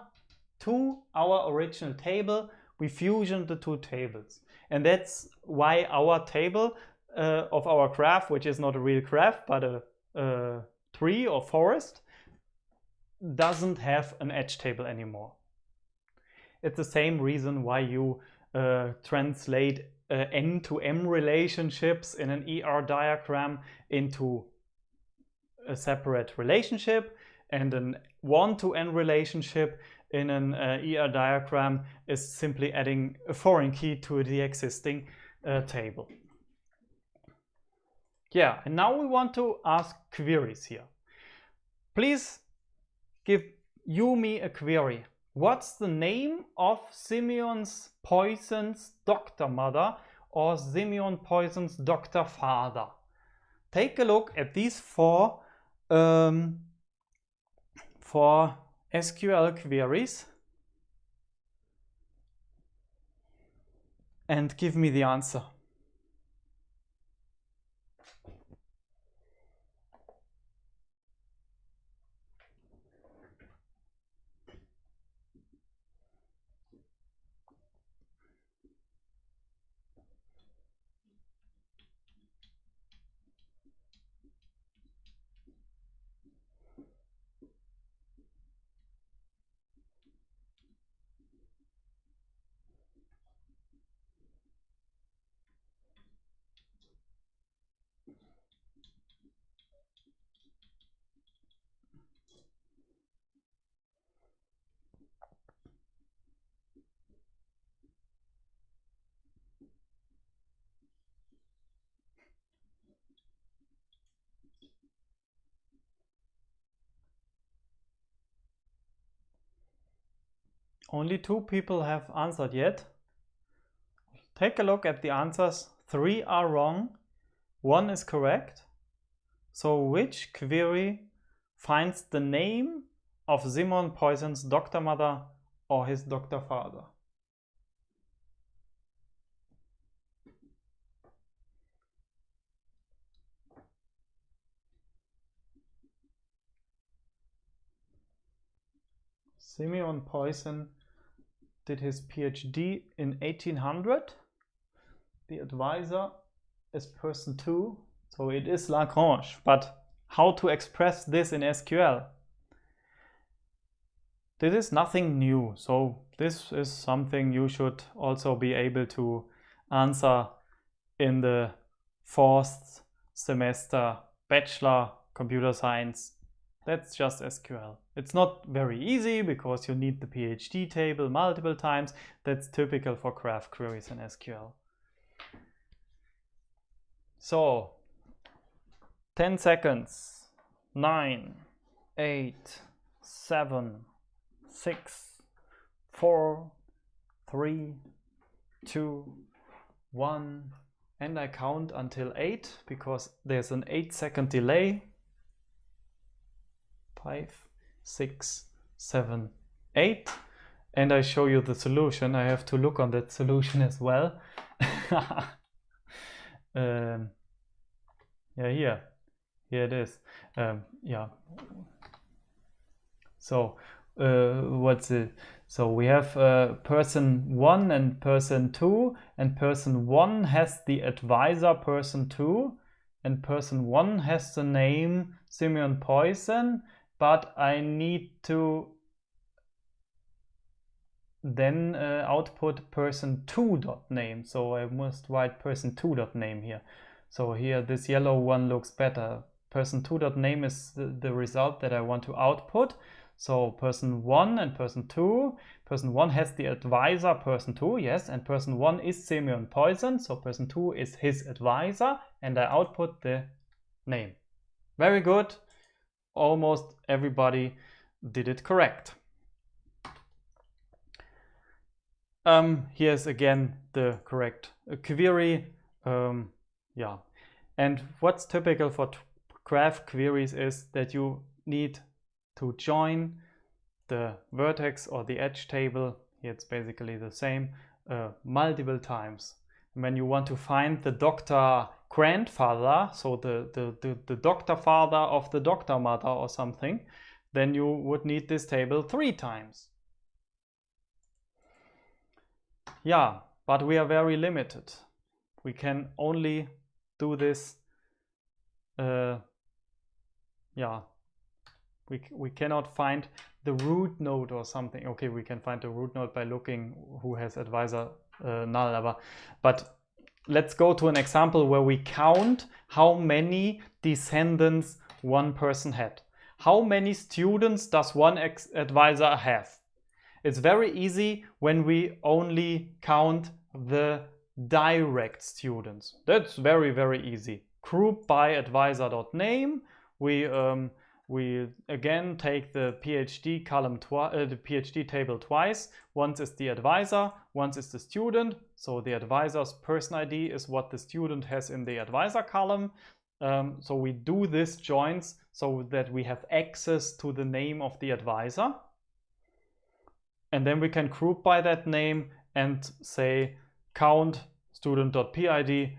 to our original table. We fusion the two tables. And that's why our table of our graph, which is not a real graph, but a tree or forest, doesn't have an edge table anymore. It's the same reason why you translate n to m relationships in an ER diagram into a separate relationship, and an 1 to n relationship in an ER diagram is simply adding a foreign key to the existing table. Yeah, and now we want to ask queries here. Please give me a query. What's the name of Simeon's Poisson's doctor mother or Simeon Poisson's doctor father? Take a look at these four SQL queries and give me the answer. Only 2 people have answered yet. Take a look at the answers. 3 are wrong, 1 is correct. So which query finds the name of Simon Poisson's doctor mother or his doctor father? Simeon Poisson did his PhD in 1800. The advisor is person 2, so it is Lagrange. But how to express this in SQL? This is nothing new, so this is something you should also be able to answer in the 4th semester Bachelor Computer Science. That's just SQL. It's not very easy because you need the PhD table multiple times. That's typical for graph queries in SQL. So 10 seconds. 9, 8, 7, 6, 4, 3, 2, 1, and I count until 8 because there's an 8-second delay. 5, 6, 7, 8, and I show you the solution. I have to look on that solution as well. Yeah, here it is. Yeah. So what's it? So we have person 1 and person 2, and person 1 has the advisor person 2, and person 1 has the name Simeon Poisson, but I need to then output person 2.name, so I must write person 2.name here. So here this yellow one looks better. Person 2.name is the result that I want to output. So person 1 and person 2. Person 1 has the advisor person 2, yes, and person 1 is Simeon Poisson, so person 2 is his advisor, and I output the name. Very good. Almost everybody did it correct. Here's again the correct query. Yeah, and what's typical for graph queries is that you need to join the vertex or the edge table. Here it's basically the same multiple times. And when you want to find the doctor grandfather, so the doctor father of the doctor mother or something, then you would need this table 3 times. Yeah, but we are very limited. We can only do this, we cannot find the root node or something. Okay, we can find the root node by looking who has advisor null, but let's go to an example where we count how many descendants one person had. How many students does one advisor have? It's very easy when we only count the direct students. That's very, very easy. Group by advisor.name. We again take the PhD column, the PhD table twice. Once is the advisor, once is the student. So the advisor's person ID is what the student has in the advisor column. So we do this joins so that we have access to the name of the advisor. And then we can group by that name and say count student.pid,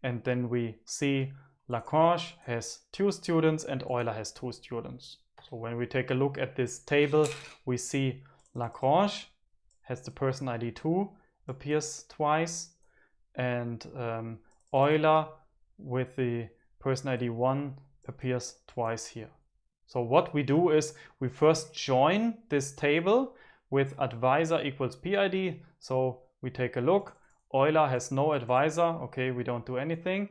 and then we see Lagrange has 2 students and Euler has 2 students. So when we take a look at this table, we see Lagrange has the person ID 2, appears twice, and Euler with the person ID 1 appears twice here. So what we do is we first join this table with advisor equals PID. So we take a look. Euler has no advisor. Okay, we don't do anything.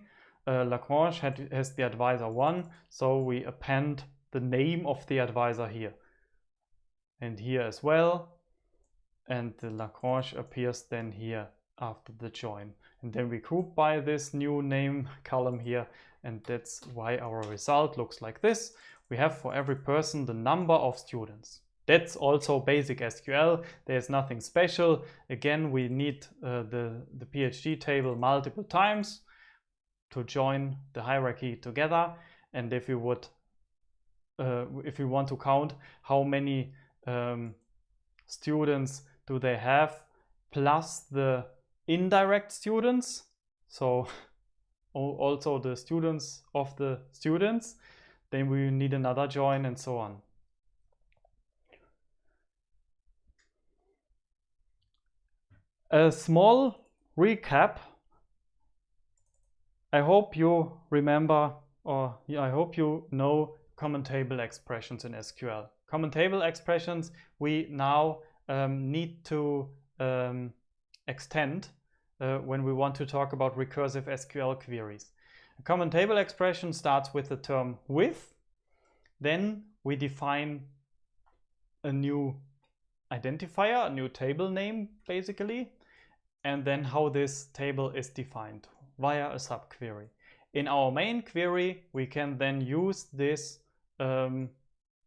Lagrange has the advisor 1. So we append the name of the advisor here. And here as well. And the Lagrange appears then here after the join. And then we group by this new name column here. And that's why our result looks like this. We have for every person the number of students. That's also basic SQL. There's nothing special. Again, we need the PhD table multiple times to join the hierarchy together. And if you would, if you want to count how many students do they have plus the indirect students, so also the students of the students, then we need another join and so on. A small recap. I hope you remember, or I hope you know common table expressions in SQL. Common table expressions we now need to extend when we want to talk about recursive SQL queries. A common table expression starts with the term with, then we define a new identifier, a new table name basically, and then how this table is defined via a subquery. In our main query, we can then use this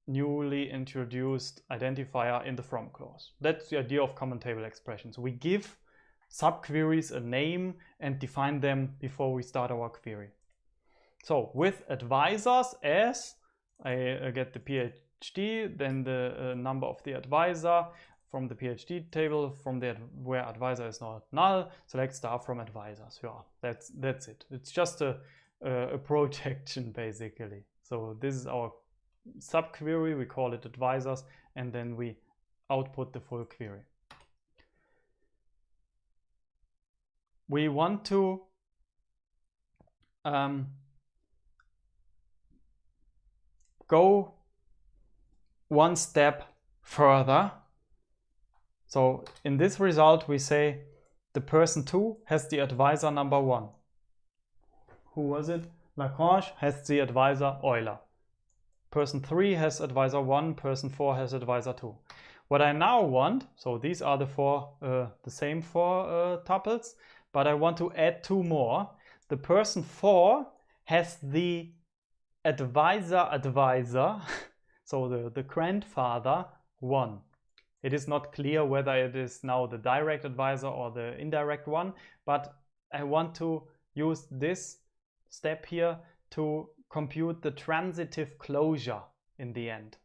newly introduced identifier in the from clause. That's the idea of common table expressions. We give subqueries a name and define them before we start our query. So with advisors as I get the PhD, then the number of the advisor from the PhD table, from the where advisor is not null, select star from advisors. Yeah, that's it. It's just a projection basically. So this is our subquery, we call it advisors, and then we output the full query. We want to go one step further. So in this result, we say the person 2 has the advisor number 1. Who was it? Lagrange has the advisor Euler. Person 3 has advisor 1, person 4 has advisor 2. What I now want, so these are the same 4 tuples, but I want to add 2 more. The person 4 has the advisor, so the grandfather 1. It is not clear whether it is now the direct advisor or the indirect one, but I want to use this step here to compute the transitive closure in the end.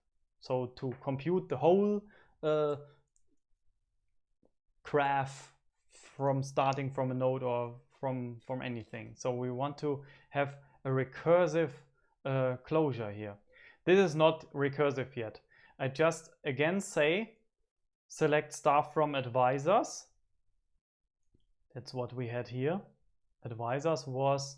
So to compute the whole graph from starting from a node or from anything. So we want to have a recursive closure here. This is not recursive yet. I just again say select star from advisors, That's what we had here. Advisors was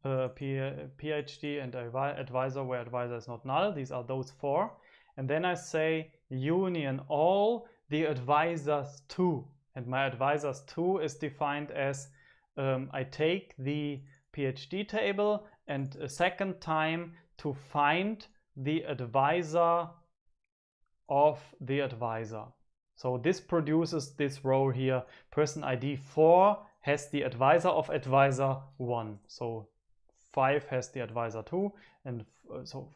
PhD and advisor where advisor is not null. These are those 4. And then I say union all the advisors 2. And my advisors 2 is defined as I take the PhD table and a second time to find the advisor of the advisor. So this produces this row here. Person ID 4 has the advisor of advisor 1. So 5 has the advisor 2, and so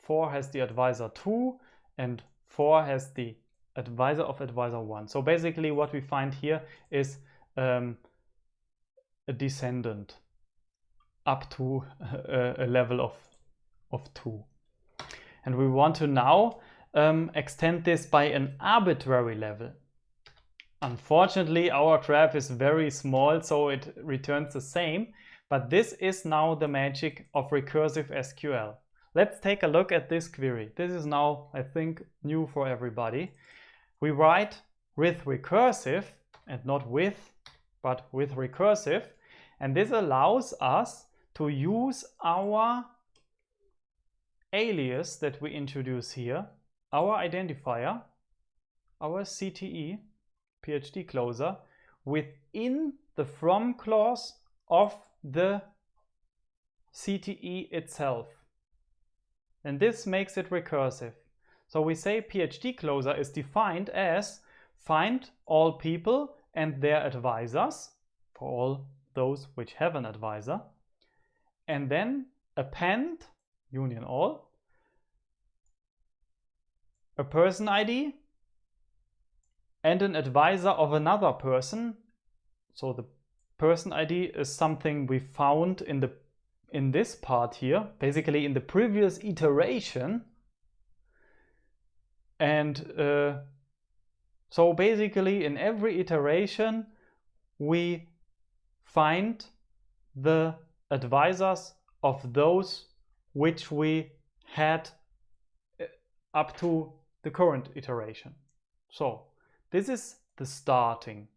4 has the advisor 2, and 4 has the advisor of advisor 1. So basically what we find here is a descendant up to a level of 2. And we want to now extend this by an arbitrary level. Unfortunately, our graph is very small, so it returns the same, but this is now the magic of recursive SQL. Let's take a look at this query. This is now, I think, new for everybody. We write with recursive, and not with, but with recursive, and this allows us to use our alias that we introduce here, our identifier, our CTE, PhD closer, within the from clause of the CTE itself. And this makes it recursive. So we say PhD closer is defined as find all people and their advisors, for all those which have an advisor, and then append, union all, a person ID and an advisor of another person. So the person ID is something we found in this part here, basically in the previous iteration. And so basically in every iteration we find the advisors of those which we had up to the current iteration. So this is the starting.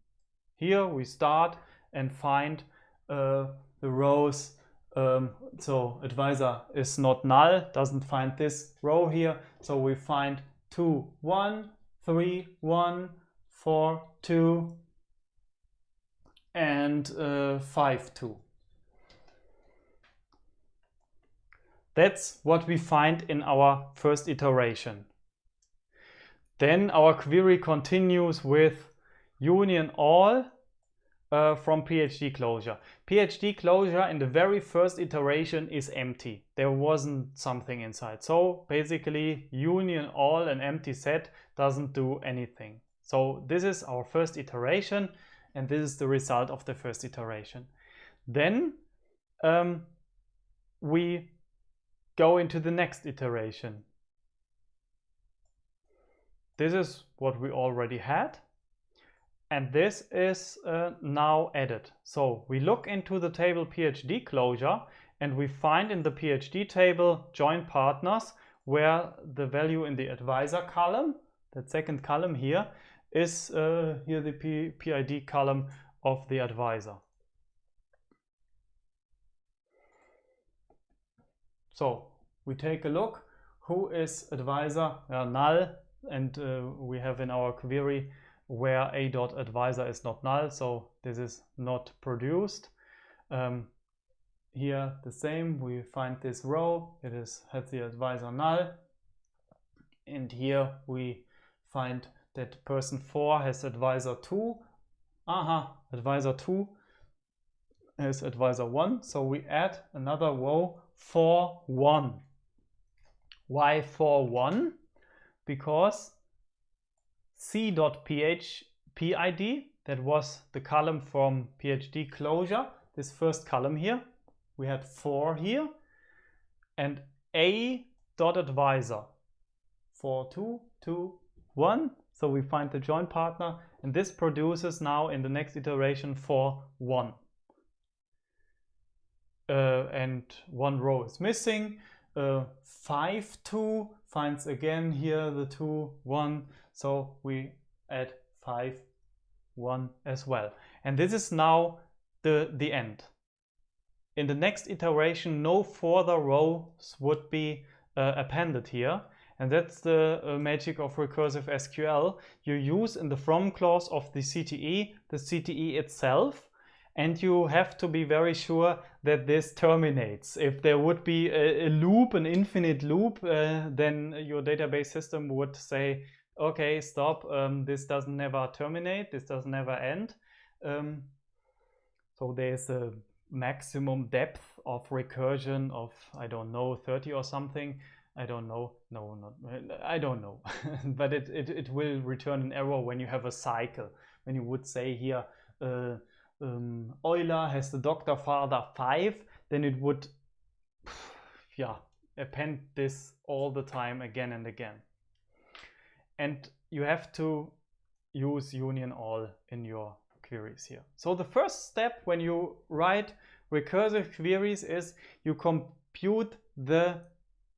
Here we start and find the rows. So advisor is not null, doesn't find this row here. So we find 2, 1, 3, 1, 4, 2, and 5, 2. That's what we find in our first iteration. Then our query continues with union all from PhD closure. PhD closure in the very first iteration is empty. There wasn't something inside. So basically union all, an empty set, doesn't do anything. So this is our first iteration, and this is the result of the first iteration. Then we go into the next iteration. This is what we already had, and this is now added. So we look into the table PhD closure, and we find in the PhD table joint partners where the value in the advisor column, that second column here, is here the PID column of the advisor. So we take a look, who is advisor, null, and we have in our query where a.advisor is not null, so this is not produced. Here the same, we find this row, it has the advisor null, and here we find that person 4 has advisor 2. Advisor 2 has advisor 1, so we add another row 4, 1. Why 4, 1? Because c.phpid, that was the column from PhD closure, this first column here, we had 4 here, and a.advisor, 4, 2, 2, 1, so we find the joint partner, and this produces now in the next iteration 4, 1. And one row is missing. 5, 2 finds again here the 2, 1, so we add 5, 1 as well. And this is now the end. In the next iteration, no further rows would be appended here. And that's the magic of recursive SQL. You use in the from clause of the CTE itself, and you have to be very sure that this terminates. If there would be a loop, an infinite loop, then your database system would say, okay, stop, this doesn't never terminate, this doesn't never end. So there's a maximum depth of recursion of, I don't know, 30 or something. I don't know. No, not, I don't know. But it will return an error when you have a cycle. When you would say here, Euler has the doctor father 5, then it would, yeah, append this all the time again and again. And you have to use union all in your queries here. So the first step when you write recursive queries is you compute the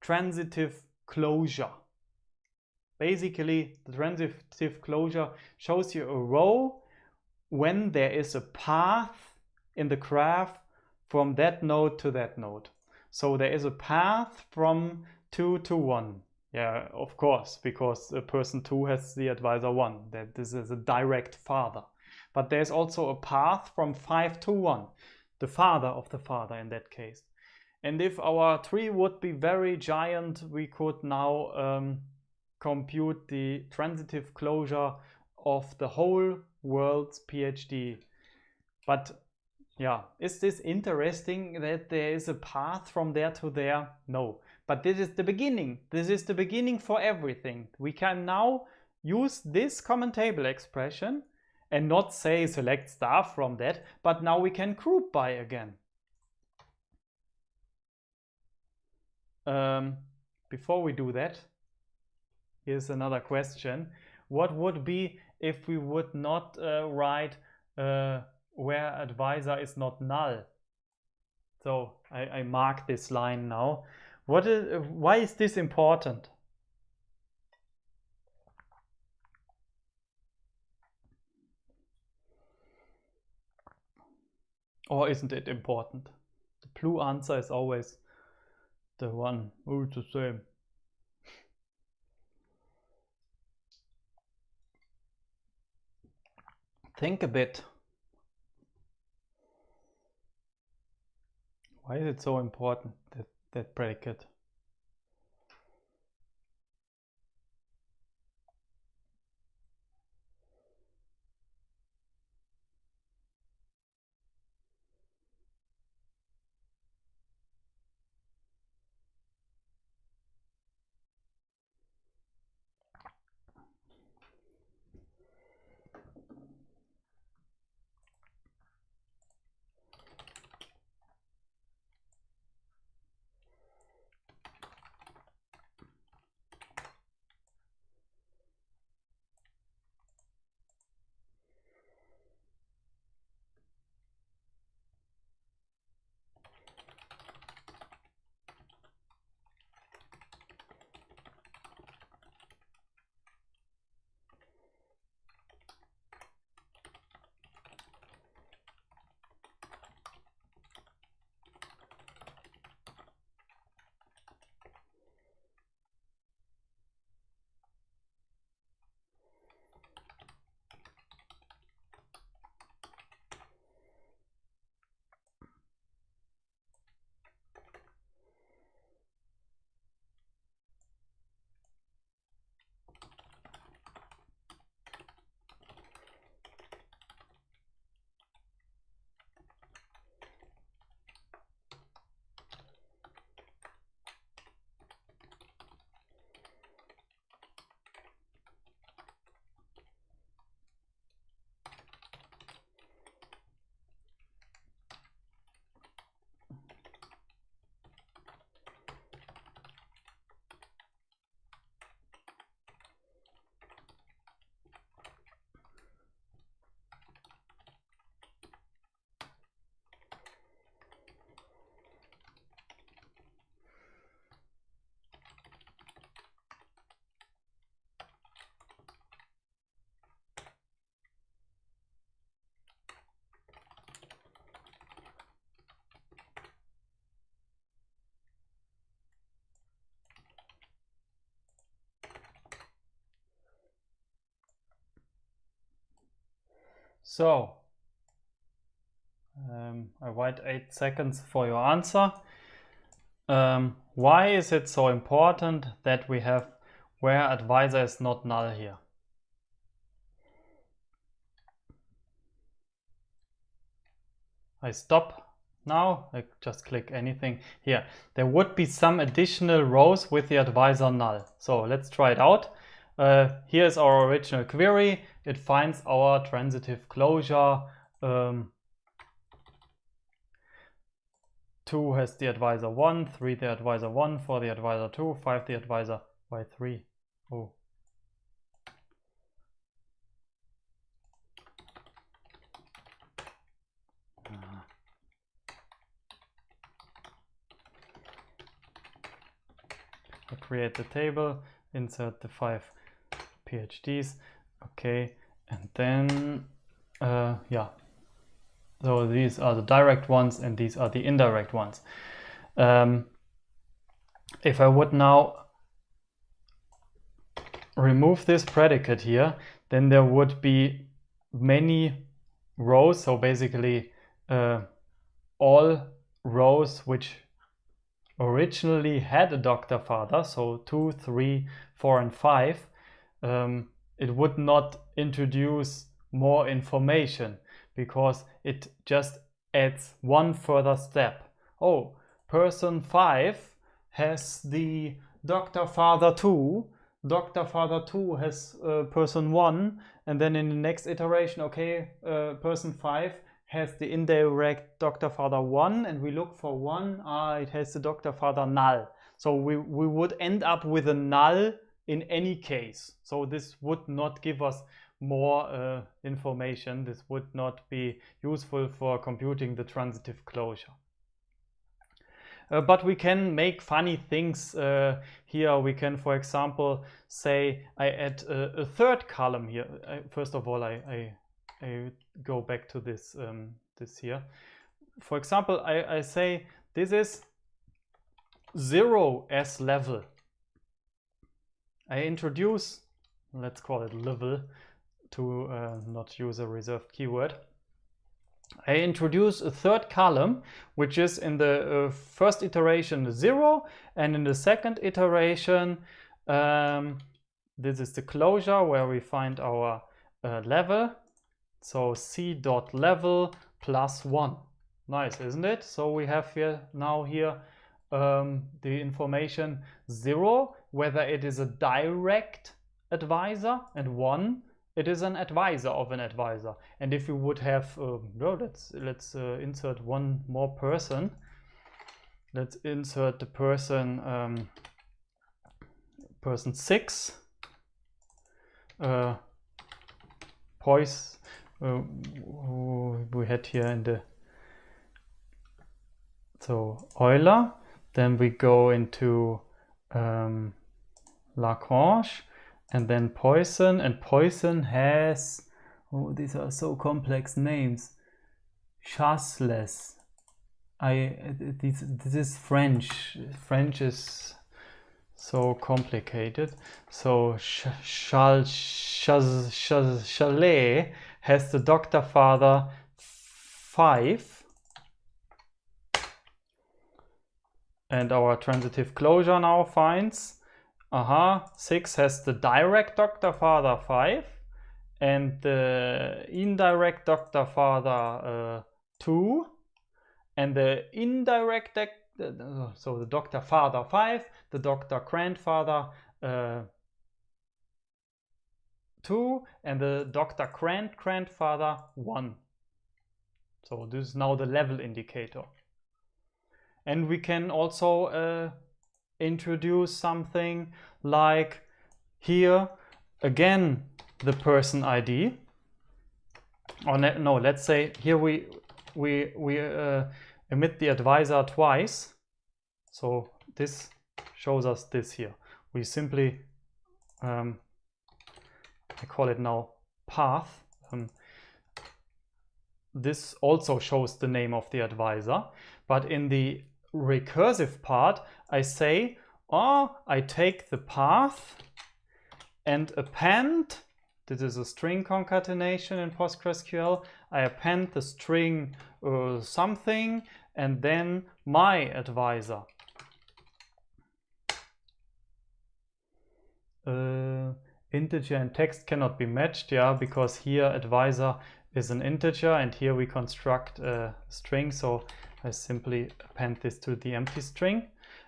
transitive closure. Basically, the transitive closure shows you a row when there is a path in the graph from that node to that node. So there is a path from 2 to 1. Yeah, of course, because person 2 has the advisor 1. That this is a direct father. But there's also a path from 5 to 1, the father of the father in that case. And if our tree would be very giant, we could now compute the transitive closure of the whole world's PhD. But yeah, is this interesting that there is a path from there to there? No, but this is the beginning. This is the beginning for everything. We can now use this common table expression and not say select star from that, but now we can group by again. Before we do that, here's another question. What would be if we would not write where advisor is not null? So I mark this line now. Why is this important? Or isn't it important? The blue answer is always the one. Oh, it's the same. Think a bit. Why is it so important, that predicate? So I wait 8 seconds for your answer. Why is it so important that we have where advisor is not null here? I stop now, I just click anything here. There would be some additional rows with the advisor null. So let's try it out. Here's our original query. It finds our transitive closure. 2 has the advisor 1, 3 the advisor 1, 4 the advisor 2, 5 the advisor by 3. Oh. I create the table, insert the 5 PhDs, okay, and then yeah, so these are the direct ones and these are the indirect ones. If I would now remove this predicate here, then there would be many rows, so basically all rows which originally had a doctor father, so 2, 3, 4 and 5, it would not introduce more information because it just adds one further step. Oh, person 5 has the doctor father 2, doctor father 2 has person 1, and then in the next iteration, okay, person 5 has the indirect doctor father 1, and we look for 1, it has the doctor father null. So we would end up with a null in any case. So this would not give us more information. This would not be useful for computing the transitive closure. But we can make funny things here. We can, for example, say I add a third column here. First of all, I go back to this this here. For example, I say this is 0 as level. I introduce, let's call it level, to not use a reserved keyword. I introduce a third column, which is in the first iteration 0, and in the second iteration this is the closure where we find our level. So c.level plus 1. Nice, isn't it? So we have here now here the information 0, whether it is a direct advisor, and 1, it is an advisor of an advisor. And if you would have, let's insert one more person. Let's insert the person person 6. We had here in the Euler. Then we go into Lagrange, and then Poisson, and Poisson has, oh, these are so complex names. Chasles. This is French. French is so complicated. So Chalet has the doctor father 5. And our transitive closure now finds 6 has the direct doctor father 5, and the indirect doctor father 2, and the indirect so the doctor father 5, the doctor grandfather 2, and the doctor grandfather 1. So this is now the level indicator. And we can also introduce something like here again the person ID. Or no, let's say here we emit the advisor twice. So this shows us this here. We simply I call it now path. This also shows the name of the advisor, but in the recursive part, I say, I take the path and append This is a string concatenation in PostgreSQL. I append the string something and then my advisor. Integer and text cannot be matched, yeah, because here advisor is an integer and here we construct a string, so I simply append this to the empty string.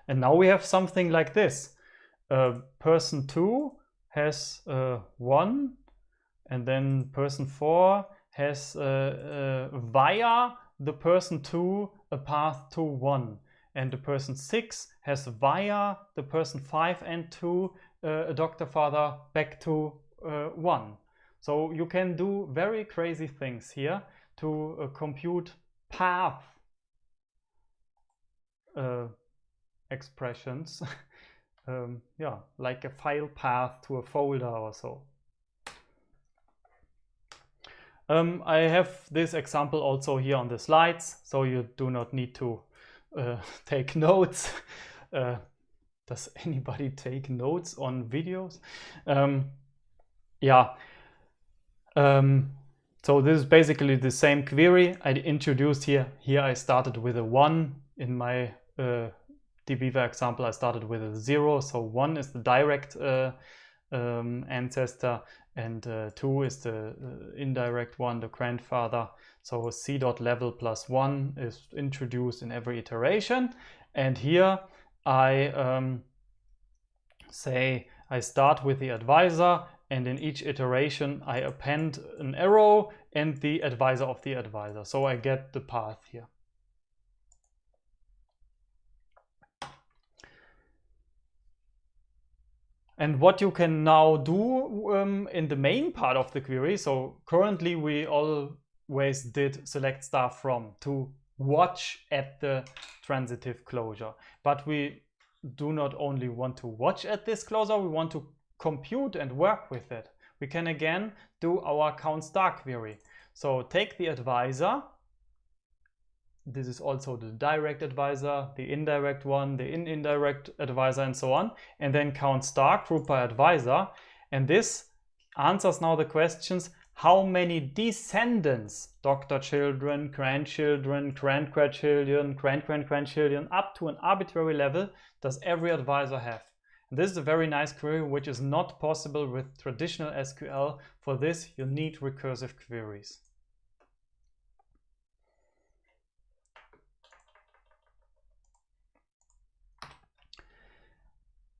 And now we have something like this. Person 2 has 1, and then person 4 has via the person 2 a path to 1, and the person 6 has via the person 5 and 2 a doctor father back to 1. So you can do very crazy things here to compute path expressions. Yeah, like a file path to a folder or so. I have this example also here on the slides, so you do not need to take notes. Does anybody take notes on videos? Yeah. So this is basically the same query I introduced here. Here I started with a 1. In my dbeaver example, I started with a 0. So 1 is the direct ancestor, and 2 is the indirect one, the grandfather. So c.level plus 1 is introduced in every iteration. And here I say I start with the advisor, and in each iteration I append an arrow and the advisor of the advisor. So I get the path here. And what you can now do in the main part of the query, so currently we always did select star from to watch at the transitive closure, but we do not only want to watch at this closure, we want to compute and work with it. We can again do our count star query. So take the advisor. This is also the direct advisor, the indirect one, the indirect advisor, and so on. And then count star, group by advisor. And this answers now the questions: how many descendants, doctor children, grandchildren, grand-grandchildren, grand-grand-grandchildren, up to an arbitrary level, does every advisor have? And this is a very nice query, which is not possible with traditional SQL. For this, you need recursive queries.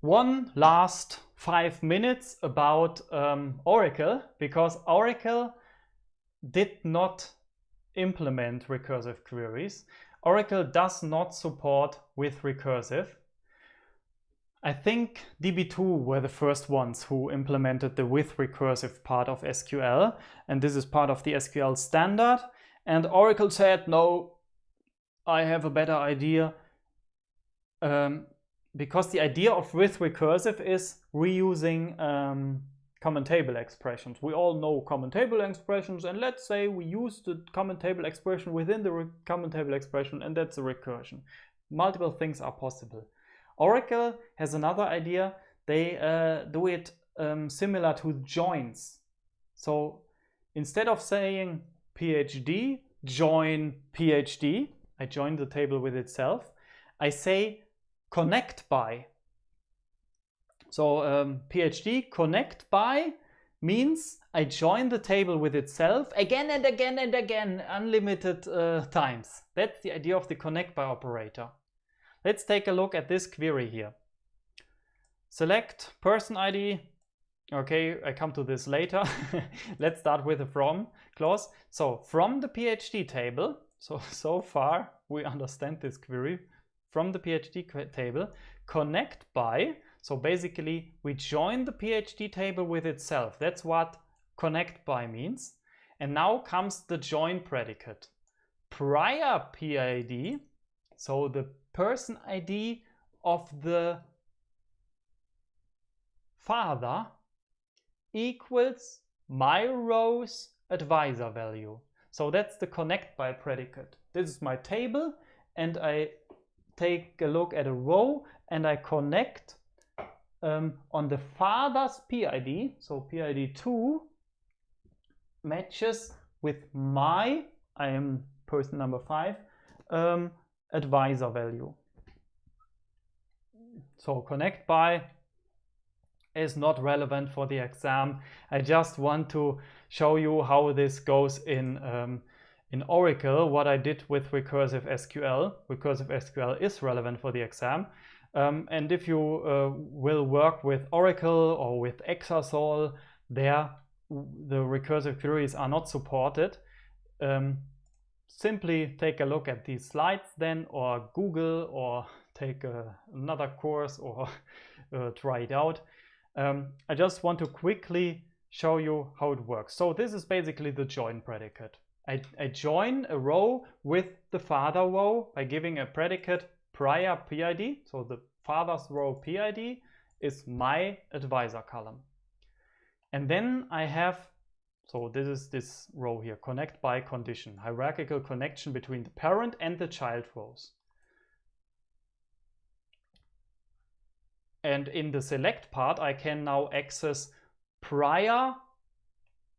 One last 5 minutes about Oracle, because Oracle did not implement recursive queries. Oracle does not support with recursive. I think DB2 were the first ones who implemented the with recursive part of SQL, and this is part of the SQL standard. And Oracle said, no, I have a better idea. Because the idea of with recursive is reusing common table expressions. We all know common table expressions, and let's say we use the common table expression within the common table expression, and that's a recursion. Multiple things are possible. Oracle has another idea. They do it similar to joins. So instead of saying PhD, join PhD, I join the table with itself, I say connect by. So PhD connect by means I join the table with itself again and again and again, unlimited times. That's the idea of the connect by operator. Let's take a look at this query here. Select person ID. Okay, I come to this later. Let's start with the from clause. So from the PhD table, so far we understand this query. From the PhD table, connect by. So basically we join the PhD table with itself. That's what connect by means. And now comes the join predicate. Prior PID, so the person ID of the father equals my row's advisor value. So that's the connect by predicate. This is my table, and I take a look at a row and I connect on the father's PID, so PID 2, matches with my, I am person number 5, advisor value. So connect by is not relevant for the exam. I just want to show you how this goes in Oracle, what I did with Recursive SQL. Recursive SQL is relevant for the exam. And if you will work with Oracle or with Exasol, there the recursive queries are not supported. Simply take a look at these slides then, or Google, or take another course, or try it out. I just want to quickly show you how it works. So this is basically the join predicate. I join a row with the father row by giving a predicate prior PID. So the father's row PID is my advisor column. And then I have, so this is this row here, connect by condition, hierarchical connection between the parent and the child rows. And in the select part, I can now access prior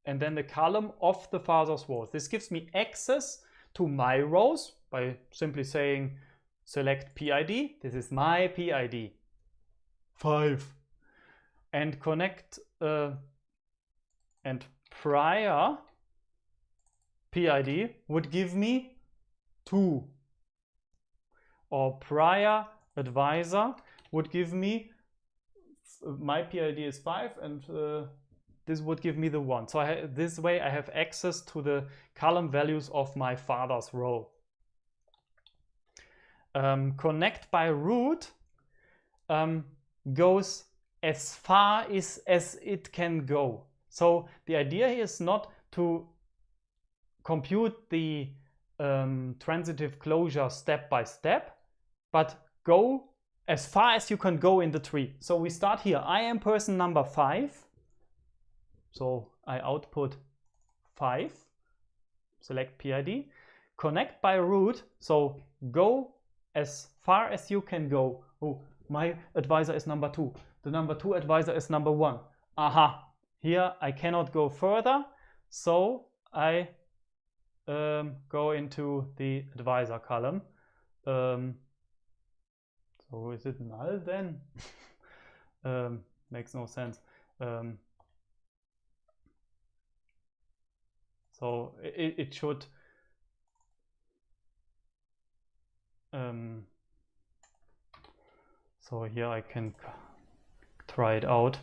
and then the column of the father's rows. This gives me access to my rows by simply saying select PID. This is my PID, 5. And connect and prior PID would give me 2. Or prior advisor would give me, my PID is 5, and this would give me the 1. So this way I have access to the column values of my father's row. Connect by root goes as far as it can go. So the idea here is not to compute the transitive closure step by step, but go as far as you can go in the tree. So we start here. I am person number 5. So I output 5, select PID, connect by root. So go as far as you can go. Oh, my advisor is number 2. The number 2 advisor is number 1. Aha, here I cannot go further. So I go into the advisor column. So is it null then? Makes no sense. So it should so here I can try it out.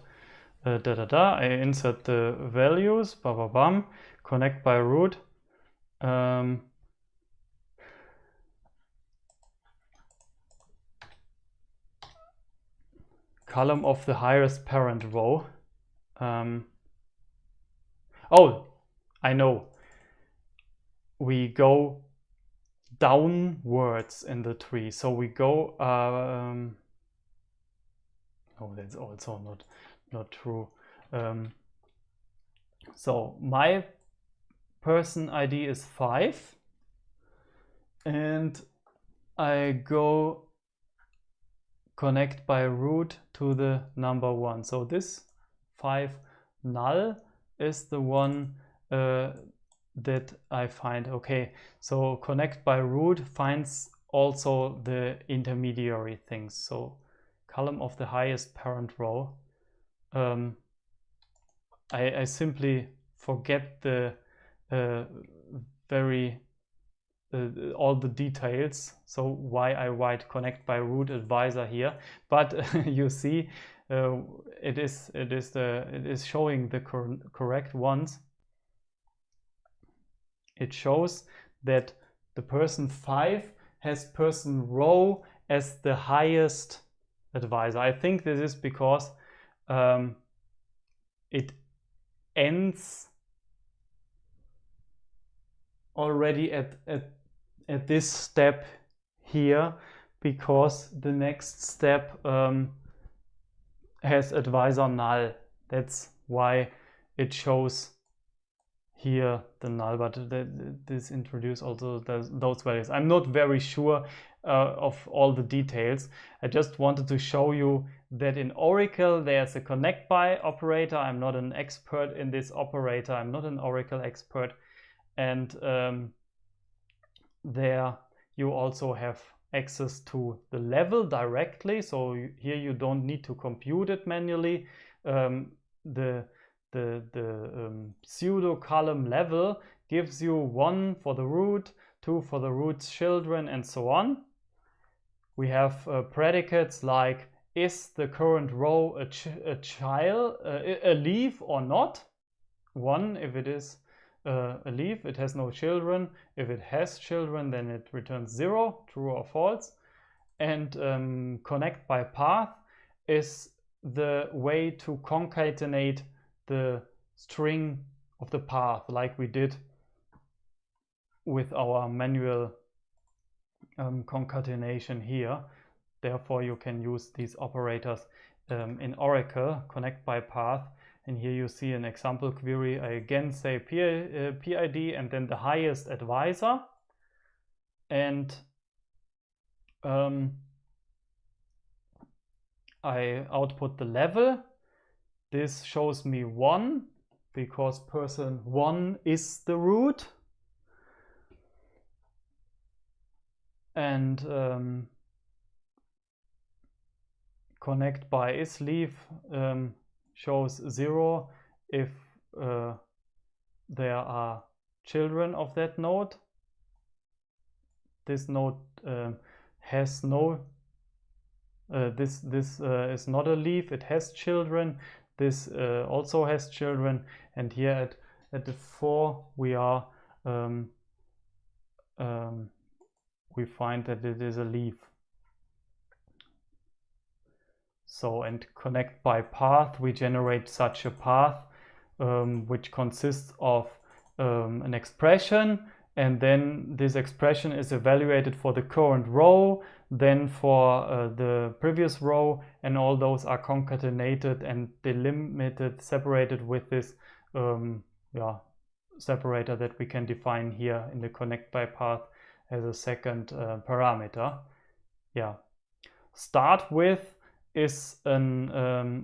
I insert the values, bam, connect by root. Column of the highest parent row. Oh, I know. We go downwards in the tree. So we go, oh, that's also not true. So my person ID is 5, and I go connect by root to the number 1. So this 5 null is the one that I find. Okay, so connect by root finds also the intermediary things. So column of the highest parent row. I simply forget the all the details, so why I write connect by root advisor here, but you see it is showing the correct ones. It shows that the person 5 has person row as the highest advisor. I think this is because it ends already at this step here, because the next step has advisor null. That's why it shows here the null, but this introduce also those values. I'm not very sure of all the details. I just wanted to show you that in Oracle there's a connect by operator. I'm not an expert in this operator. I'm not an Oracle expert. And there you also have access to the level directly. So here you don't need to compute it manually. The pseudo column level gives you 1 for the root, 2 for the root's children, and so on. We have predicates like, is the current row a leaf or not? 1 if it is a leaf, it has no children. If it has children, then it returns 0, true or false. And connect by path is the way to concatenate the string of the path, like we did with our manual concatenation here. Therefore, you can use these operators in Oracle, connect by path. And here you see an example query. I again say PID and then the highest advisor. And I output the level. This shows me 1 because person 1 is the root. And connect by isLeaf shows 0 if there are children of that node. This node has no, this is not a leaf, it has children. This also has children, and here at the 4 we are we find that it is a leaf. So, and connect by path, we generate such a path which consists of an expression, and then this expression is evaluated for the current row, then for the previous row, and all those are concatenated and delimited, separated with this separator that we can define here in the connect by path as a second parameter. Yeah. Start with is an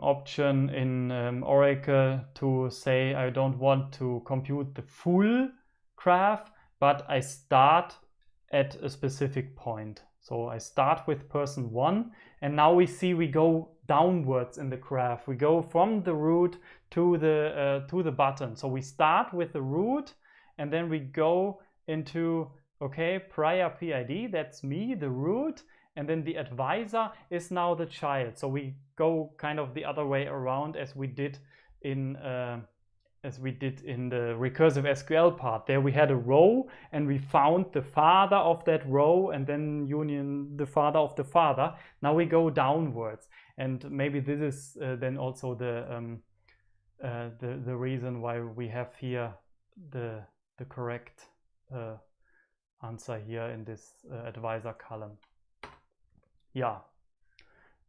option in Oracle to say I don't want to compute the full graph, but I start at a specific point. So I start with person 1, and now we see we go downwards in the graph. We go from the root to the button. So we start with the root, and then we go into, okay, prior PID, that's me, the root, and then the advisor is now the child. So we go kind of the other way around as we did in the recursive SQL part. There we had a row and we found the father of that row and then union the father of the father. Now we go downwards, and maybe this is then also the reason why we have here the correct answer here in this advisor column. Yeah,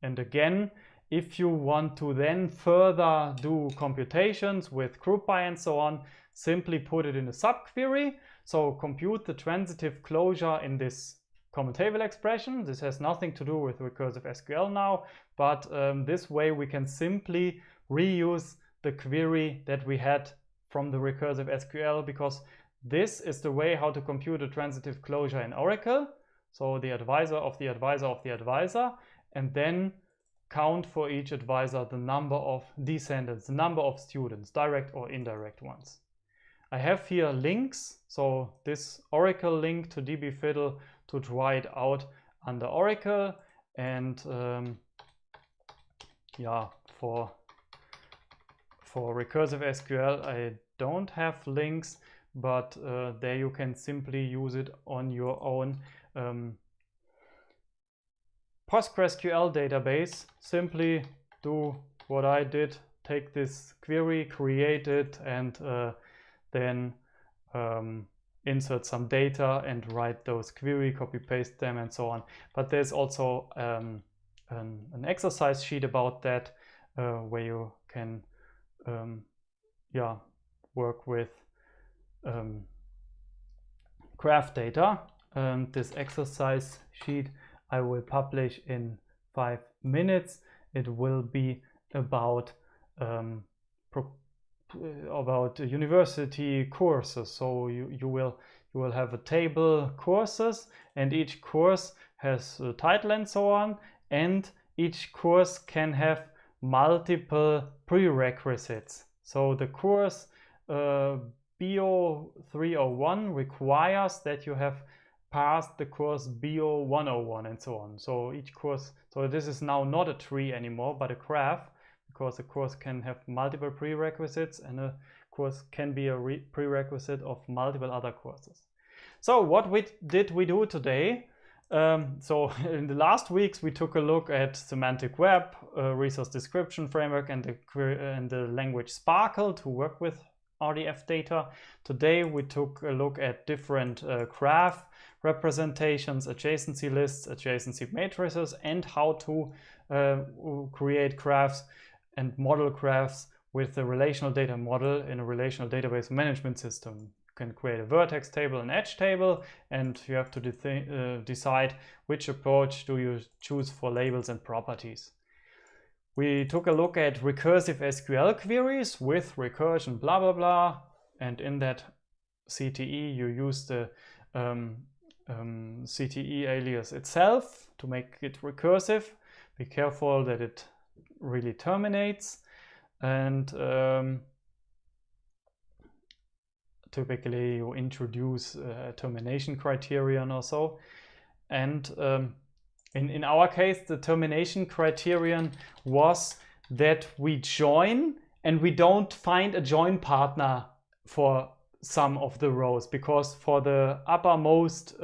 and again, if you want to then further do computations with group by and so on, simply put it in a subquery. So compute the transitive closure in this common table expression. This has nothing to do with recursive SQL now, but this way we can simply reuse the query that we had from the recursive SQL, because this is the way how to compute a transitive closure in Oracle. So the advisor of the advisor of the advisor, and then count for each advisor the number of descendants, the number of students, direct or indirect ones. I have here links, so this Oracle link to dbfiddle to try it out under Oracle, and yeah, for recursive SQL I don't have links, but there you can simply use it on your own PostgreSQL database. Simply do what I did, take this query, create it, and then insert some data and write those query, copy paste them and so on. But there's also an exercise sheet about that where you can work with graph data. This exercise sheet I will publish in 5 minutes. It will be about university courses. So you will have a table courses, and each course has a title and so on, and each course can have multiple prerequisites. So the course BO 301 requires that you have passed the course BO 101 and so on. So each course, so this is now not a tree anymore, but a graph, because a course can have multiple prerequisites, and a course can be a prerequisite of multiple other courses. So what did we do today? So in the last weeks we took a look at semantic web, resource description framework, and the language Sparkle to work with RDF data. Today we took a look at different graph representations, adjacency lists, adjacency matrices, and how to create graphs and model graphs with the relational data model in a relational database management system. You can create a vertex table, an edge table, and you have to decide which approach do you choose for labels and properties. We took a look at recursive SQL queries with recursion blah blah blah, and in that CTE you use the CTE alias itself to make it recursive. Be careful that it really terminates, and typically you introduce a termination criterion or so. And in our case, the termination criterion was that we join and we don't find a join partner for some of the rows, because for the uppermost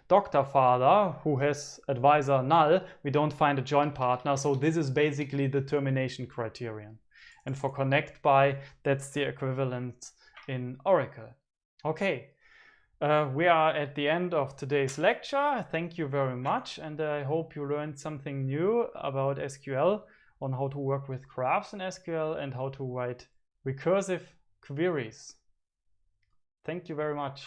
doctor father who has advisor null, we don't find a join partner. So this is basically the termination criterion. And for connect by, that's the equivalent in Oracle. Okay. We are at the end of today's lecture. Thank you very much, and I hope you learned something new about SQL, on how to work with graphs in SQL and how to write recursive queries. Thank you very much.